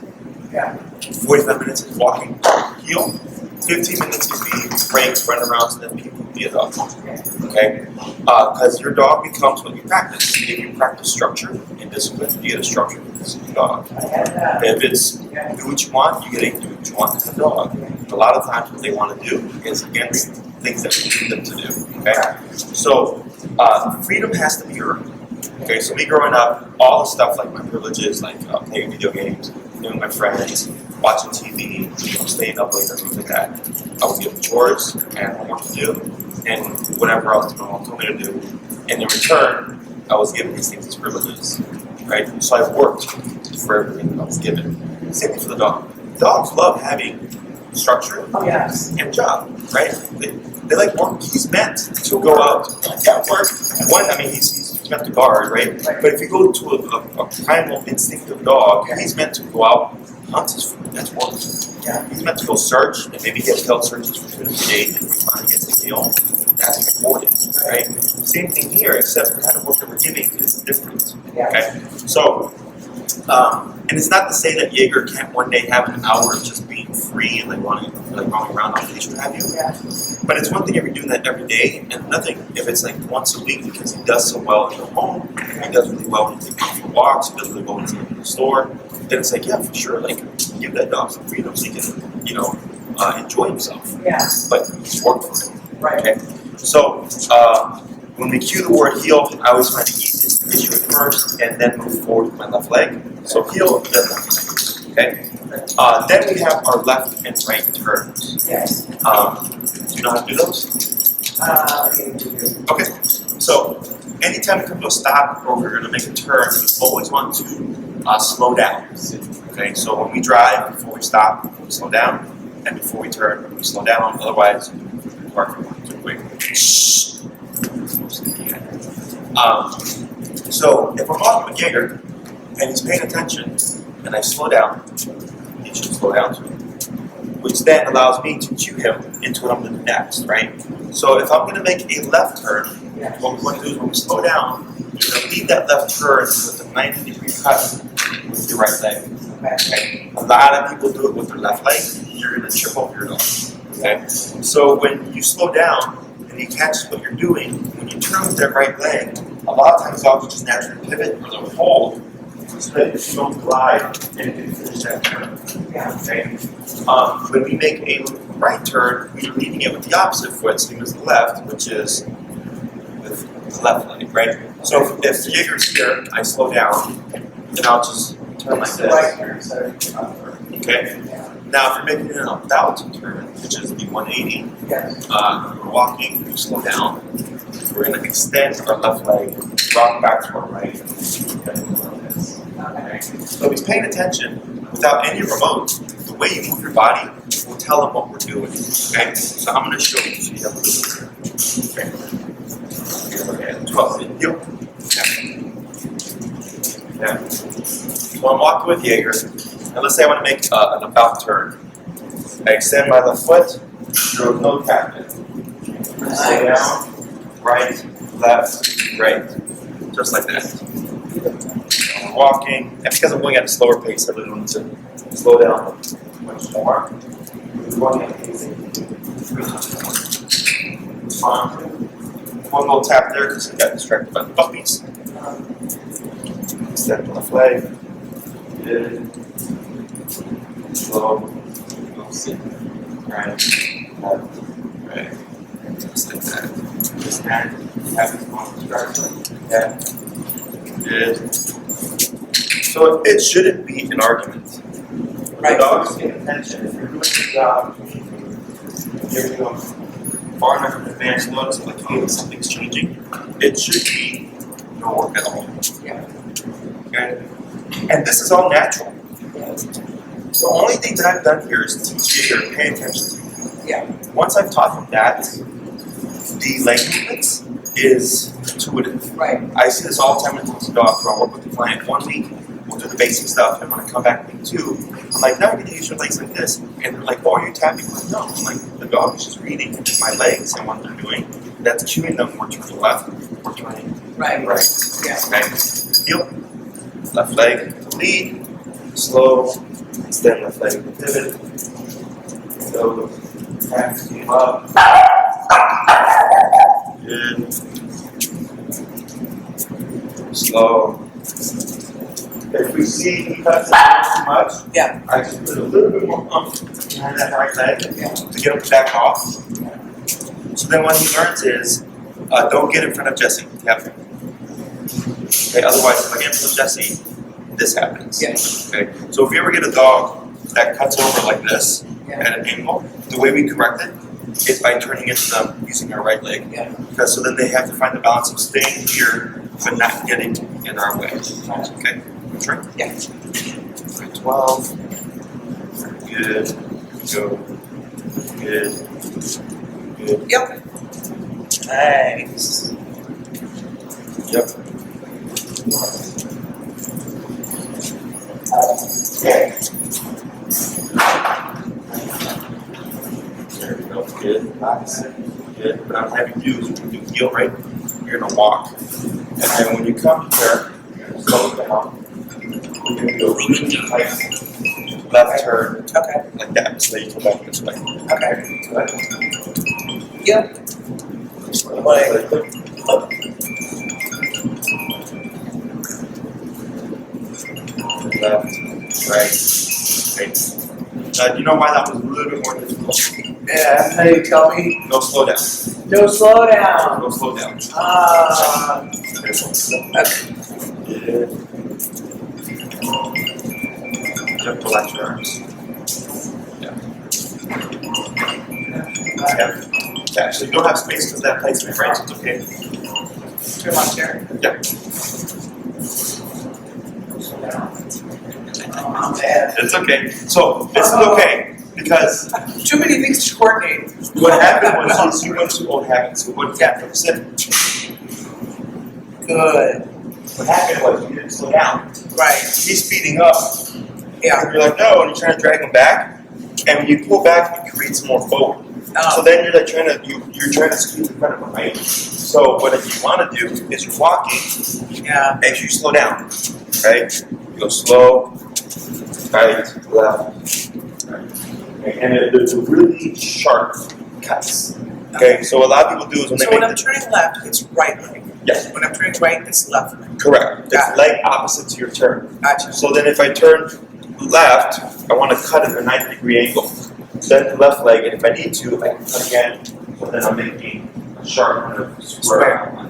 45 minutes is walking, heel, 15 minutes can be breaks, run around, so then people be a dog. Okay? Because your dog becomes what you practice. If you practice structure and discipline, you get a structure and disciplined dog. If it's do what you want, you get a do what you want as a dog. A lot of times what they want to do is against things that we need them to do. Okay? So freedom has to be earned. Okay, so me growing up, all the stuff like my privileges, like playing video games, being with my friends, watching TV, staying up late or things like that. I was given chores and homework to do, and whatever else my mom told me to do. And in return, I was given these things as privileges, right? So I worked for everything that I was given. Same thing for the dog. Dogs love having structure and a job, right? They like work. He's meant to go out and work. He's meant to guard, right? But if you go to a primal instinctive dog, he's meant to go out and hunt his food. That's work. He's meant to go search and maybe get failed searches for food every day. And if we finally get the deal, that's rewarded, right? Same thing here, except the kind of work that we're giving is different. Okay? So, and it's not to say that Yaegor can't one day have an hour of just being free and like running around on the leash, what have you. But it's one thing if you're doing that every day, and nothing if it's like once a week because he does so well in the home, he does really well when he takes for walks, he does really well when he's in the store. Then it's like, yeah, for sure, like give that dog some freedom so he can, enjoy himself. But he's worked for it. Okay. So when we cue the word heel, I always find it easiest to issue it first and then move forward with my left leg. So heel, then left leg. Okay. Then we have our left and right turns. Do you know how to do those? Okay. So anytime we come to a stop or we're going to make a turn, we always want to slow down. Okay. So when we drive, before we stop, we slow down, and before we turn, we slow down. Otherwise, we park too quick. So if I'm walking with Yaegor and he's paying attention, and I slow down, he should slow down too. Which then allows me to cue him into what I'm going to do next, right? So if I'm going to make a left turn, what we want to do is when we slow down, you're going to lead that left turn with a 90-degree cut with your right leg. Okay? A lot of people do it with their left leg. You're going to trip over your dog. Okay? So when you slow down and he catches what you're doing, when you turn with that right leg, a lot of times dogs will just naturally pivot or they'll hold so that you don't glide and you can finish that turn. Okay? When we make a right turn, we're leading it with the opposite foot, same as the left, which is with the left leg, right? So if Yaegor's here, I slow down, then I'll just turn like this. Okay? Now, if you're making an about turn, which is the 180, we're walking, we slow down. We're going to extend our left leg, rock back to our right. Okay. So if he's paying attention, without any remote, the way you move your body will tell him what we're doing. Okay? So I'm going to show you so you have a little bit. Okay. 12. Yeah. So I'm walking with Yaegor, and let's say I want to make an about turn. I extend my left foot, throw no tap in. Stay down, right, left, right. Just like that. I'm walking, and because I'm going at a slower pace, I really want to slow down much more. One little tap there because I got distracted by the puppies. Extend the left leg. Good. Slow. Right. Left. Right. Just like that. Just hand. Have it on the structure. Yeah. Good. So it shouldn't be an argument. Right. The dog's paying attention. If you're doing your job, you're going far enough in advance notice like, hey, something's changing. It should be no work at all. Yeah. Okay? And this is all natural. The only thing that I've done here is teach you to pay attention. Yeah. Once I've taught him that, the leg movements is intuitive. Right. I see this all the time when I teach the dog. I'll work with the client 1 week, we'll do the basic stuff, and when I come back week 2, I'm like, now you need to use your legs like this. And they're like, oh, are you tapping? I'm like, no. I'm like, the dog is just reading my legs and what they're doing. That's cueing them. We're turning left, we're turning right. Yeah. Okay. Heel. Left leg, lead, slow, extend left leg, pivot, go, tap, steam up, good, slow. If we see he cuts it too much, I just put a little bit more oomph behind that right leg to get him to back off. So then what he learns is, don't get in front of Jesse. Okay, otherwise, if I get in front of Jesse, this happens. Okay, so if you ever get a dog that cuts over like this at an angle, the way we correct it is by turning it to them using our right leg. Because so then they have to find the balance of staying here but not getting in our way. Okay, sure. Yeah. 12. Good. Go. Good. Good. Yep. Nice. Yep. Okay. There we go. Good. Nice. Good. What I'm having you do is when you heel right, you're going to walk. And then when you come here, you're going to slow down. You're going to go really tight. Left turn. Okay. Like that. So you come back this way. Okay. Good. Yep. Left, right. Do you know why that was a little bit more difficult? Yeah, how do you tell me? No slow down. No slow down. No slow down. Okay. Just relax your arms. Yeah. Yeah, so you don't have space because that plate's in your brain, so it's okay. Turn my chair. Yeah. It's okay. So this is okay. Because too many things to coordinate. what happened was you went to old habits. So what happened was Good. what happened was you didn't slow down. Right. He's speeding up. Yeah. And you're like, no, and you're trying to drag him back. And when you pull back, it creates more forward. Oh. So then you're like you're trying to squeeze in front of him, right? So what you want to do is you're walking. Yeah. Make sure you slow down, right? You go slow, right, left, right. Okay, and there's really sharp cuts. Okay, so a lot of people do is when So they when make I'm turning left, it's right leg. yes, When I'm turning right, it's left leg. correct. Got It's leg opposite to your turn. Gotcha. So then if I turn left, I want to cut at a 90-degree angle. Then the left leg, and if I need to, I can cut again. So then I'm making a sharp kind of square outline.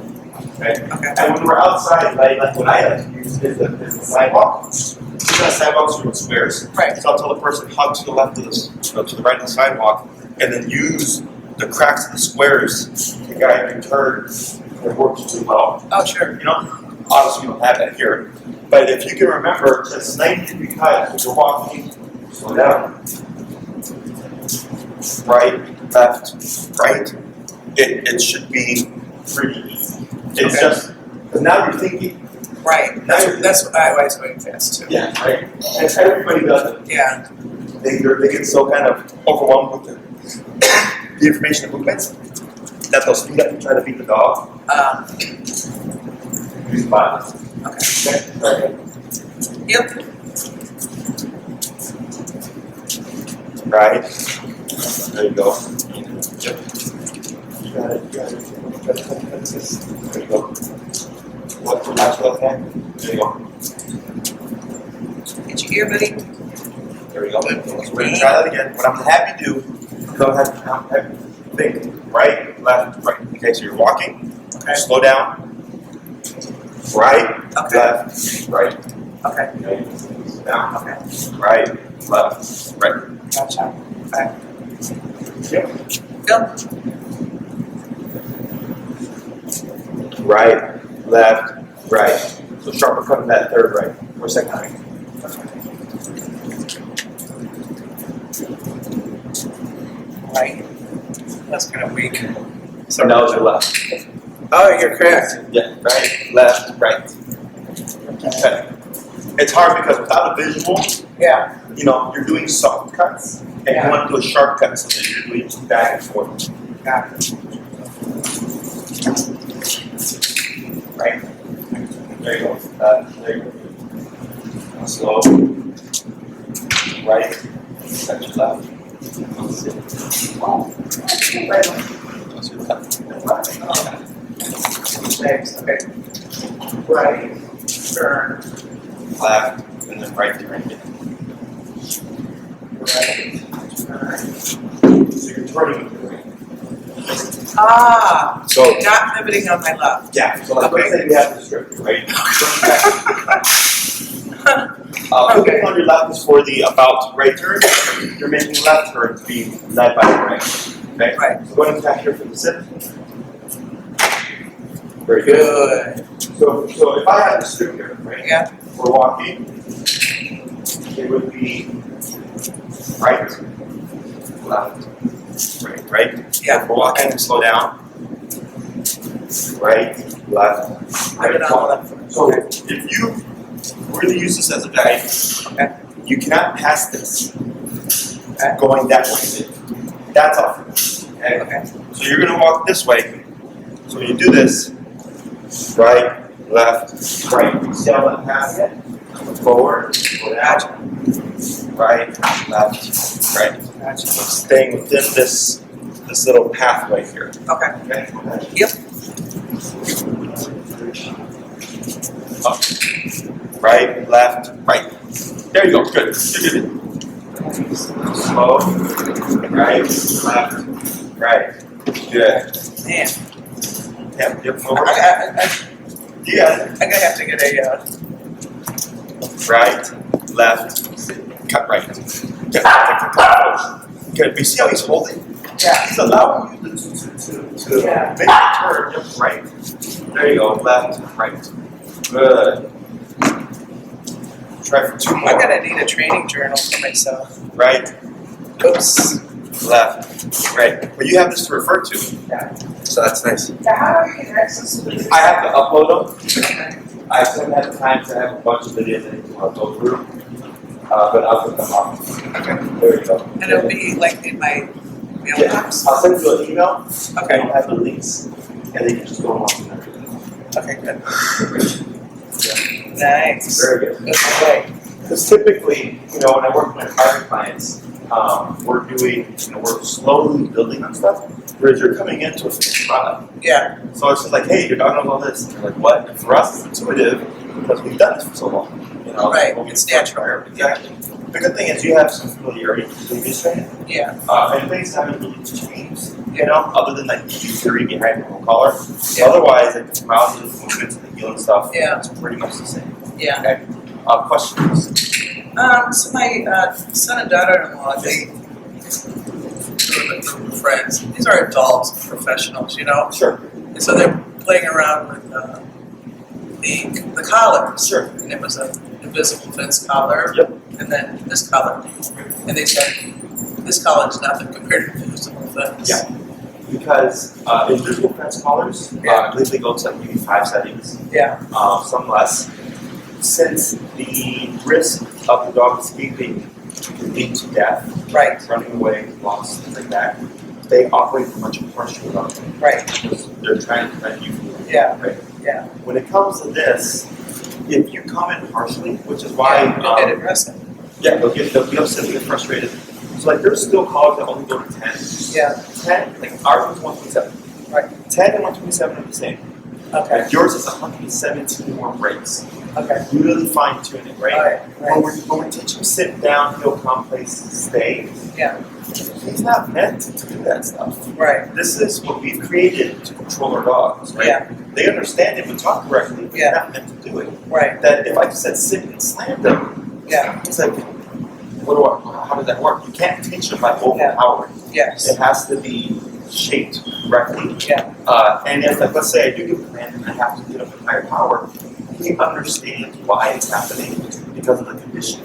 Okay? Okay. And when we're outside, like what I like to use is the sidewalk. You've got sidewalks with squares. Right. So I'll tell the person hug to the left of the, to the right of the sidewalk, and then use the cracks of the squares to guide your turn. It works too well. Oh, sure. You know, obviously we don't have that here. But if you can remember, this 90-degree cut, as you're walking, slow down. Right, left, right. It should be pretty easy. It's Okay. just, because now you're thinking. Right. That's what I was going fast too. Yeah, right. And everybody does it. Yeah. They get so kind of overwhelmed with the information and movements that they'll speed up and try to beat the dog. Use violence. Okay. Okay. Yep. Right. There you go. Yep. You got it. There you go. What's the last left hand? There you go. Get your ear, buddy. There we go. So we're gonna try that again. What I'm gonna have you do, go ahead and think. Right, left, right. Okay, so you're walking. Okay. Slow down. Right, Okay. left, right. Okay. Okay. Slow down. Okay. Right, left, right. Gotcha. Okay. Yep. Go. Right, left, right. So sharper cut in that third right or second right. Right. That's kind of weak. So now it's your left. Oh, you're correct. Yeah, right, left, right. Okay. It's hard because without a visual, Yeah. you know, you're doing soft cuts and Yeah. you want to do a sharp cut, so that you're doing back and forth. Got it. Right? There you go. There you go. Slow. Right. Touch left. Wow. Touch left. Thanks. Okay. Right. Turn. Left. And then right turn again. Right. Turn. So you're turning with the right. Ah. So Not pivoting on my left. yeah, so like let's say we have the script, right? Okay. Focus on your left is for the about right turn. You're making left turn to be led by the right. Okay? Right. So go ahead and back here for the sit. Very good. Good. So if I had the script here, right? Yeah. We're walking. It would be right, left, right? Yeah. We're walking and slow down. Right, left, Put it right. on the left foot. So if you were to use this as a guide, Okay. you cannot pass this Okay. going that way. That's off. Okay? Okay. So you're going to walk this way. So when you do this, right, left, right. You see how that pass it? Forward, go down. Right, left, right. Gotcha. So staying within this little pathway here. Okay. Okay? Yep. Up. Right, left, right. There you go. Good. Good. Slow. Right, left, right. Good. Man. Yep. Over. I You got it. gonna have to get a. Right, left, cut right. Good. You see how he's holding? Yeah. He's allowing you to Yeah. make the turn just right. There you go. Left, right. Good. Try for two more. I'm gonna need a training journal for myself. Right, Oops. Left. Right. But you have this to refer to. Yeah. So that's nice. Now, how do you get access to this? I have to upload them. I haven't had time to have a bunch of videos I need to go through. But I'll put them up. Okay. There you go. And it'll be like in my Yeah. mailbox? I'll send you an email. Okay. I'll have the links. And then you can just go along and everything. Okay, good. Nice. Very good. Okay. Because typically, when I work with my private clients, we're doing, we're slowly building on stuff. Whereas you're coming into a finished product. Yeah. So it's just like, hey, your dog knows all this. And you're like, what? And for us, it's intuitive because we've done this for so long. Right. It's natural. Exactly. The good thing is you have some familiarity with previous training. Yeah. And things haven't really changed, other than like the theory behind the whole collar. Yeah. Otherwise, like the mouth, the movements, and the heel and stuff, it's pretty much the same. Yeah. Okay. Questions? So my son and daughter-in-law, they were a group of friends. These are adults, professionals, Sure. And so they're playing around with the collars. Sure. And it was a invisible fence collar. Yep. And then this collar. And they said, this collar is nothing compared to the invisible fence. Yeah. Because invisible fence collars, I believe they go to like maybe 5 settings. Yeah. Some less. Since the risk of the dog escaping can lead to death, Right. running away, loss, things like that, they operate much harsher on them. Right. Because they're trying to prevent you from doing Yeah. right? Yeah. When it comes to this, if you come in harshly, which is why You'll get aggressive. they'll get upset, they'll get frustrated. So like there's still collars that only go to 10. Yeah. 10, like ours is 127. Right. 10 and 127 are the same. Okay. Like yours is 117 more breaks. Okay. Really fine tune it, right? Right. When we're teaching sit down, feel calm, place, stay, Yeah. he's not meant to do that stuff. Right. This is what we've created to control our dogs, right? Yeah. They understand it, we talk correctly, but Yeah. they're not meant to do it. Right. That if I just said sit and slam them, Yeah. it's like, how does that work? You can't teach them by overpowering. Yes. It has to be shaped correctly. Yeah. And if, like, let's say I do give a command and I have to get up a higher power, he understands why it's happening because of the condition.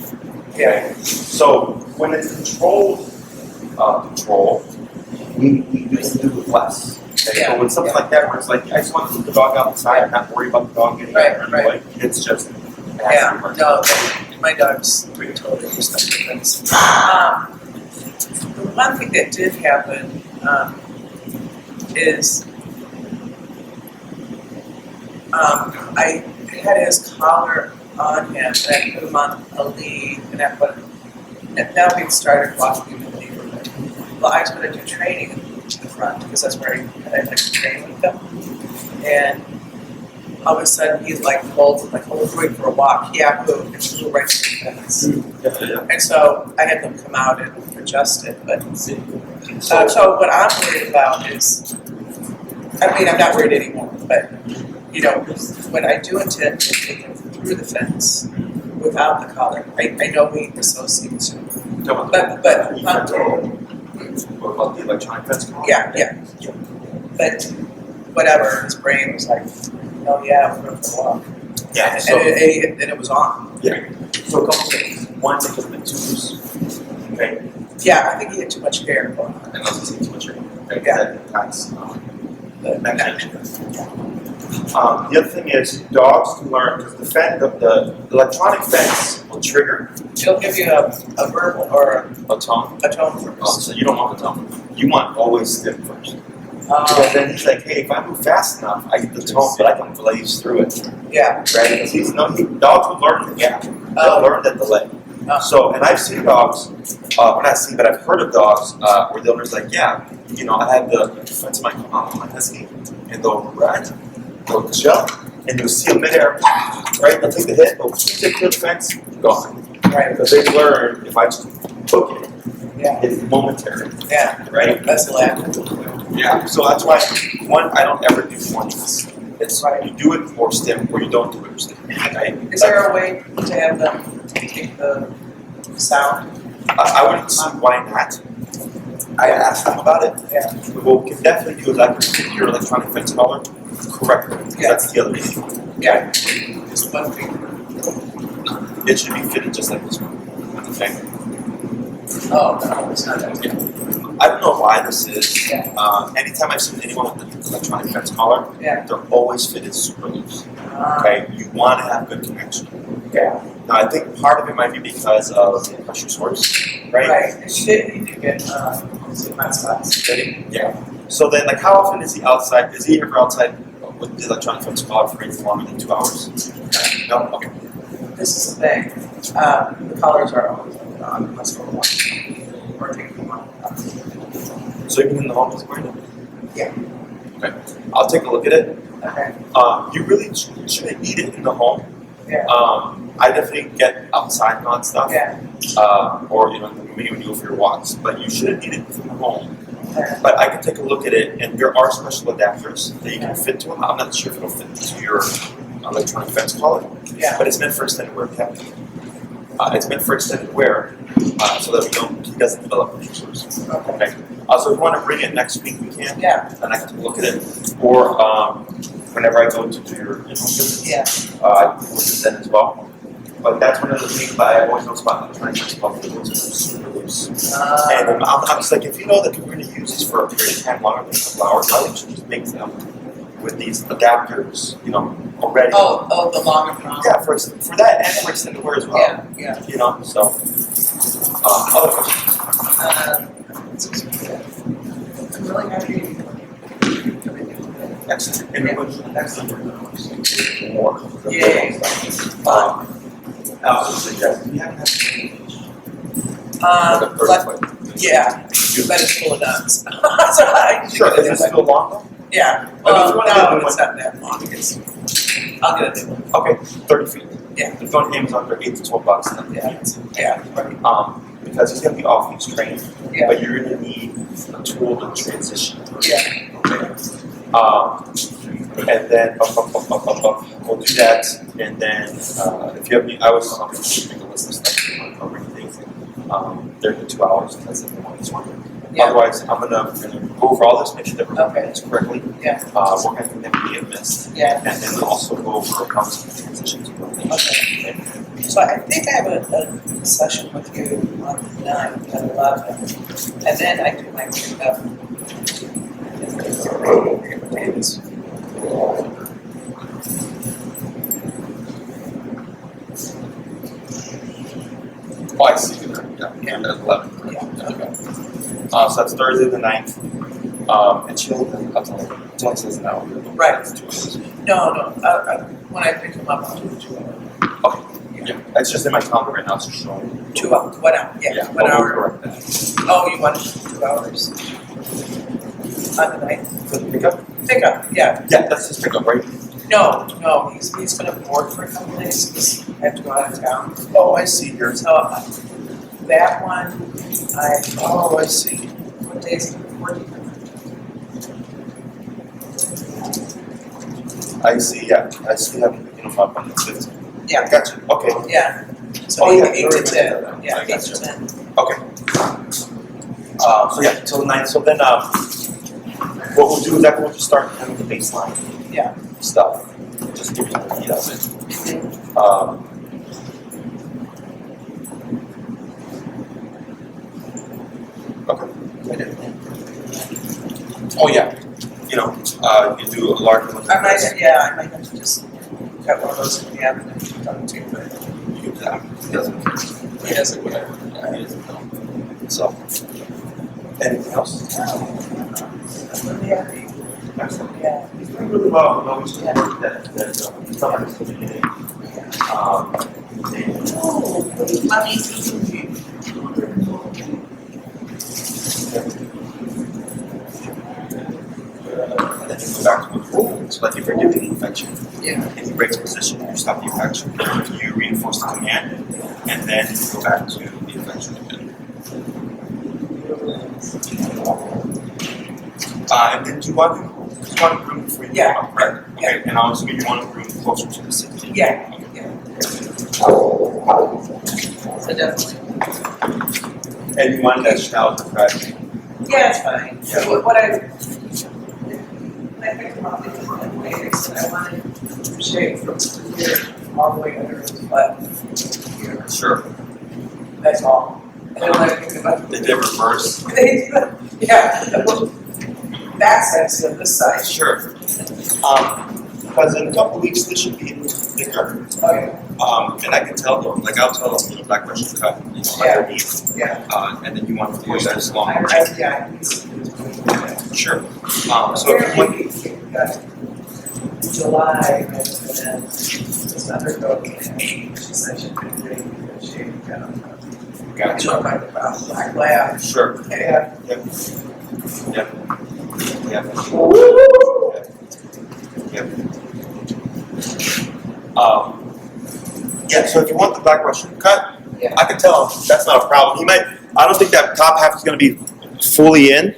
Yeah. So when it's controlled control, we used to do with less. Okay? Yeah. So when something like that where it's like, I just want to keep the dog outside and not worry about the dog getting Right, out right. anyway, it's just, it has to be Yeah. hard. No, my dog's totally respect the fence. The one thing that did happen is I had his collar on him, and I put him on a lead, and now we've started walking in the neighborhood. Well, I was going to do training in the front because that's where I like to train with them, and all of a sudden he's like pulled, like, oh, we're going for a walk. Yeah, boom, and flew right to the fence. Yeah. And so I had them come out and adjust it, but so what I'm worried about is, I mean, I'm not worried anymore, but when I do intend to take him through the fence without the collar, I know he associates it. But What about the electronic fence collar? yeah. But whatever, his brain was like, oh yeah, we're going for a walk. Yeah. And So, it was on. yeah. So a couple things. One, they put them in tubes. Okay. Yeah, I think he had too much hair going on. And also take too much rain. Okay. Yeah. That impacts the connection. The other thing is dogs can learn because the electronic fence will trigger He'll give you a verbal or a tone. a tone first. So you don't want the tone. You want always stiff first. Because then he's like, hey, if I move fast enough, I get the tone, but I can blaze through it. Yeah. Right? Because dogs will learn the gap. They'll learn that delay. So, and I've seen dogs, well, not seen, but I've heard of dogs where the owner's like, yeah, I have the fence of my husky, and they'll run, they'll jump, and you'll see a midair, right? They'll take the hit, they'll they clear the fence, gone. Right. Because they learn if I just hook it, Yeah. it's momentary, Yeah. right? That's laughing. Yeah. So that's why, one, I don't ever do once. It's Right. you do it for stim, or you don't do it for stim. Right? Is there a way to have them take the sound? I wouldn't see why not. I asked them about it. Yeah. What we can definitely do is I can fit your electronic fence collar correctly. Yeah. That's the other issue. Yeah. Just one thing. It should be fitted just like this one. Okay. Oh, no, it's not that. I don't know why this is. Yeah. Anytime I've seen anyone with an electronic fence collar, Yeah. they're always fitted super loose. Okay, you want to have good connection. Yeah. Now I think part of it might be because of pressure source, right? Right, and you did get, some hot spots. Yeah. So then, like, how often is he outside? Is he ever outside with the electronic fence collar for anything longer than 2 hours? No. Okay. This is the thing, the colors are always on, unless we're watching, or taking one. So even in the home, he's wearing it? Yeah. Okay. I'll take a look at it. Okay. You really shouldn't eat it in the home. Yeah. I definitely get outside and all that stuff. Yeah. Or maybe when you go for your walks, but you shouldn't eat it from home. Okay. But I can take a look at it, and there are special adapters that you can fit to it. I'm not sure if it'll fit to your electronic fence collar, Yeah. but it's meant for extended wear. It's meant for extended wear, so that he doesn't develop pressure sores. Okay. So if you want to bring it next week, we can. Yeah. And I can take a look at it, or whenever I go to do your visits, Yeah. I can look at that as well. But that's one of the things that I always know about electronic fence collar. The ones that are super loose. And I'm just like, if you know that we're going to use these for a period of time longer than a couple hours, I think you should just make them with these adapters, already. Oh, the longer one. Yeah, for that and for extended wear as well. Yeah, yeah. So. Other questions? I'm really happy. Excellent. Excellent. More. Yay. I also suggest we haven't had Yeah, but it's full of nuts. So Sure, is this still long though? Yeah. I mean, if you wanna get a new It's not that long. I'll get a new one. Okay, 30 feet. Yeah. If you want Amazon, they're $8 to $12, then Yeah. because he's gonna be off his trained, Yeah. but you're gonna need a tool to transition. Yeah. Okay. And then we'll do that, and then if you have any, I was make a list of stuff you want to cover anything. They're 2 hours, and that's the one. Yeah. Otherwise, I'm gonna go over all this, make sure that we're doing Okay. this correctly. Yeah. Work on anything that we may have missed, Yeah. and then also go over accounts and transitions. Okay. So I think I have a session with you on the 9th at 11, and then I do my pickup. Davis. Oh, I see. Yeah, at 11. Yeah. Okay. So that's Thursday the 9th. And she'll says an hour. Right. That's 2 hours. No. When I pick him up, I'll do 2 hours. Okay. Yeah. It's just in my calendar right now. It's just showing. 2 hours. 1 hour. Yeah. 1 we'll hour. correct that. Oh, you want 2 hours? On the 9th? For the pickup? Pickup. Yeah. Yeah, that's his pickup, right? No. He's gonna board for a couple days because I have to go out of town. Oh, I see here. So that one, Oh, I see. what day is it? 14th? I see, yeah. I see how you up on the 15th. Yeah. Gotcha. Okay. Yeah. So Oh, yeah. 8 to 10. Yeah, I 8 to gotcha. 10. Okay. So yeah, till the 9th. So then what we'll do is that we'll just start having the baseline Yeah. stuff. Just give you the idea of it. Okay. Oh yeah. You do a large one. I might have to just cut one of those in the afternoon. You can do that. He doesn't care. He doesn't whatever. Yeah, he doesn't know. So anything else? I'm really happy. Excellent. Yeah. He's doing really well. We always that summer is the beginning. Mommy. And then you go back to the full. So like if you're doing the infection, Yeah. and he breaks position, you stop the infection, you reinforce the command, and then you go back to the infection again. And then do you want a room before you Yeah. come up, right? Okay, and I'll assuming you want a room closer to the city. Yeah. So definitely. And you want that shower fresh. Yeah, it's fine. Yeah. So when I picked him up, I said I wanted to shave from here all the way under his butt. Here. Sure. That's all. don't like thinking about They did reverse. yeah, that side's on this side. Sure. Because in a couple weeks, this should be thicker. Okay. And I can tell them, like I'll tell them, black Russian cut, underneath. Yeah. And then you want to force that as long. Yeah. Sure. So if you want, July, and then this undercoat, she said she couldn't do it because she got to about black lab. sure. Yeah. Yep. Yep. Yep. Yep. Yeah, so if you want the black Russian cut, Yeah. I can tell that's not a problem. I don't think that top half is going to be fully in,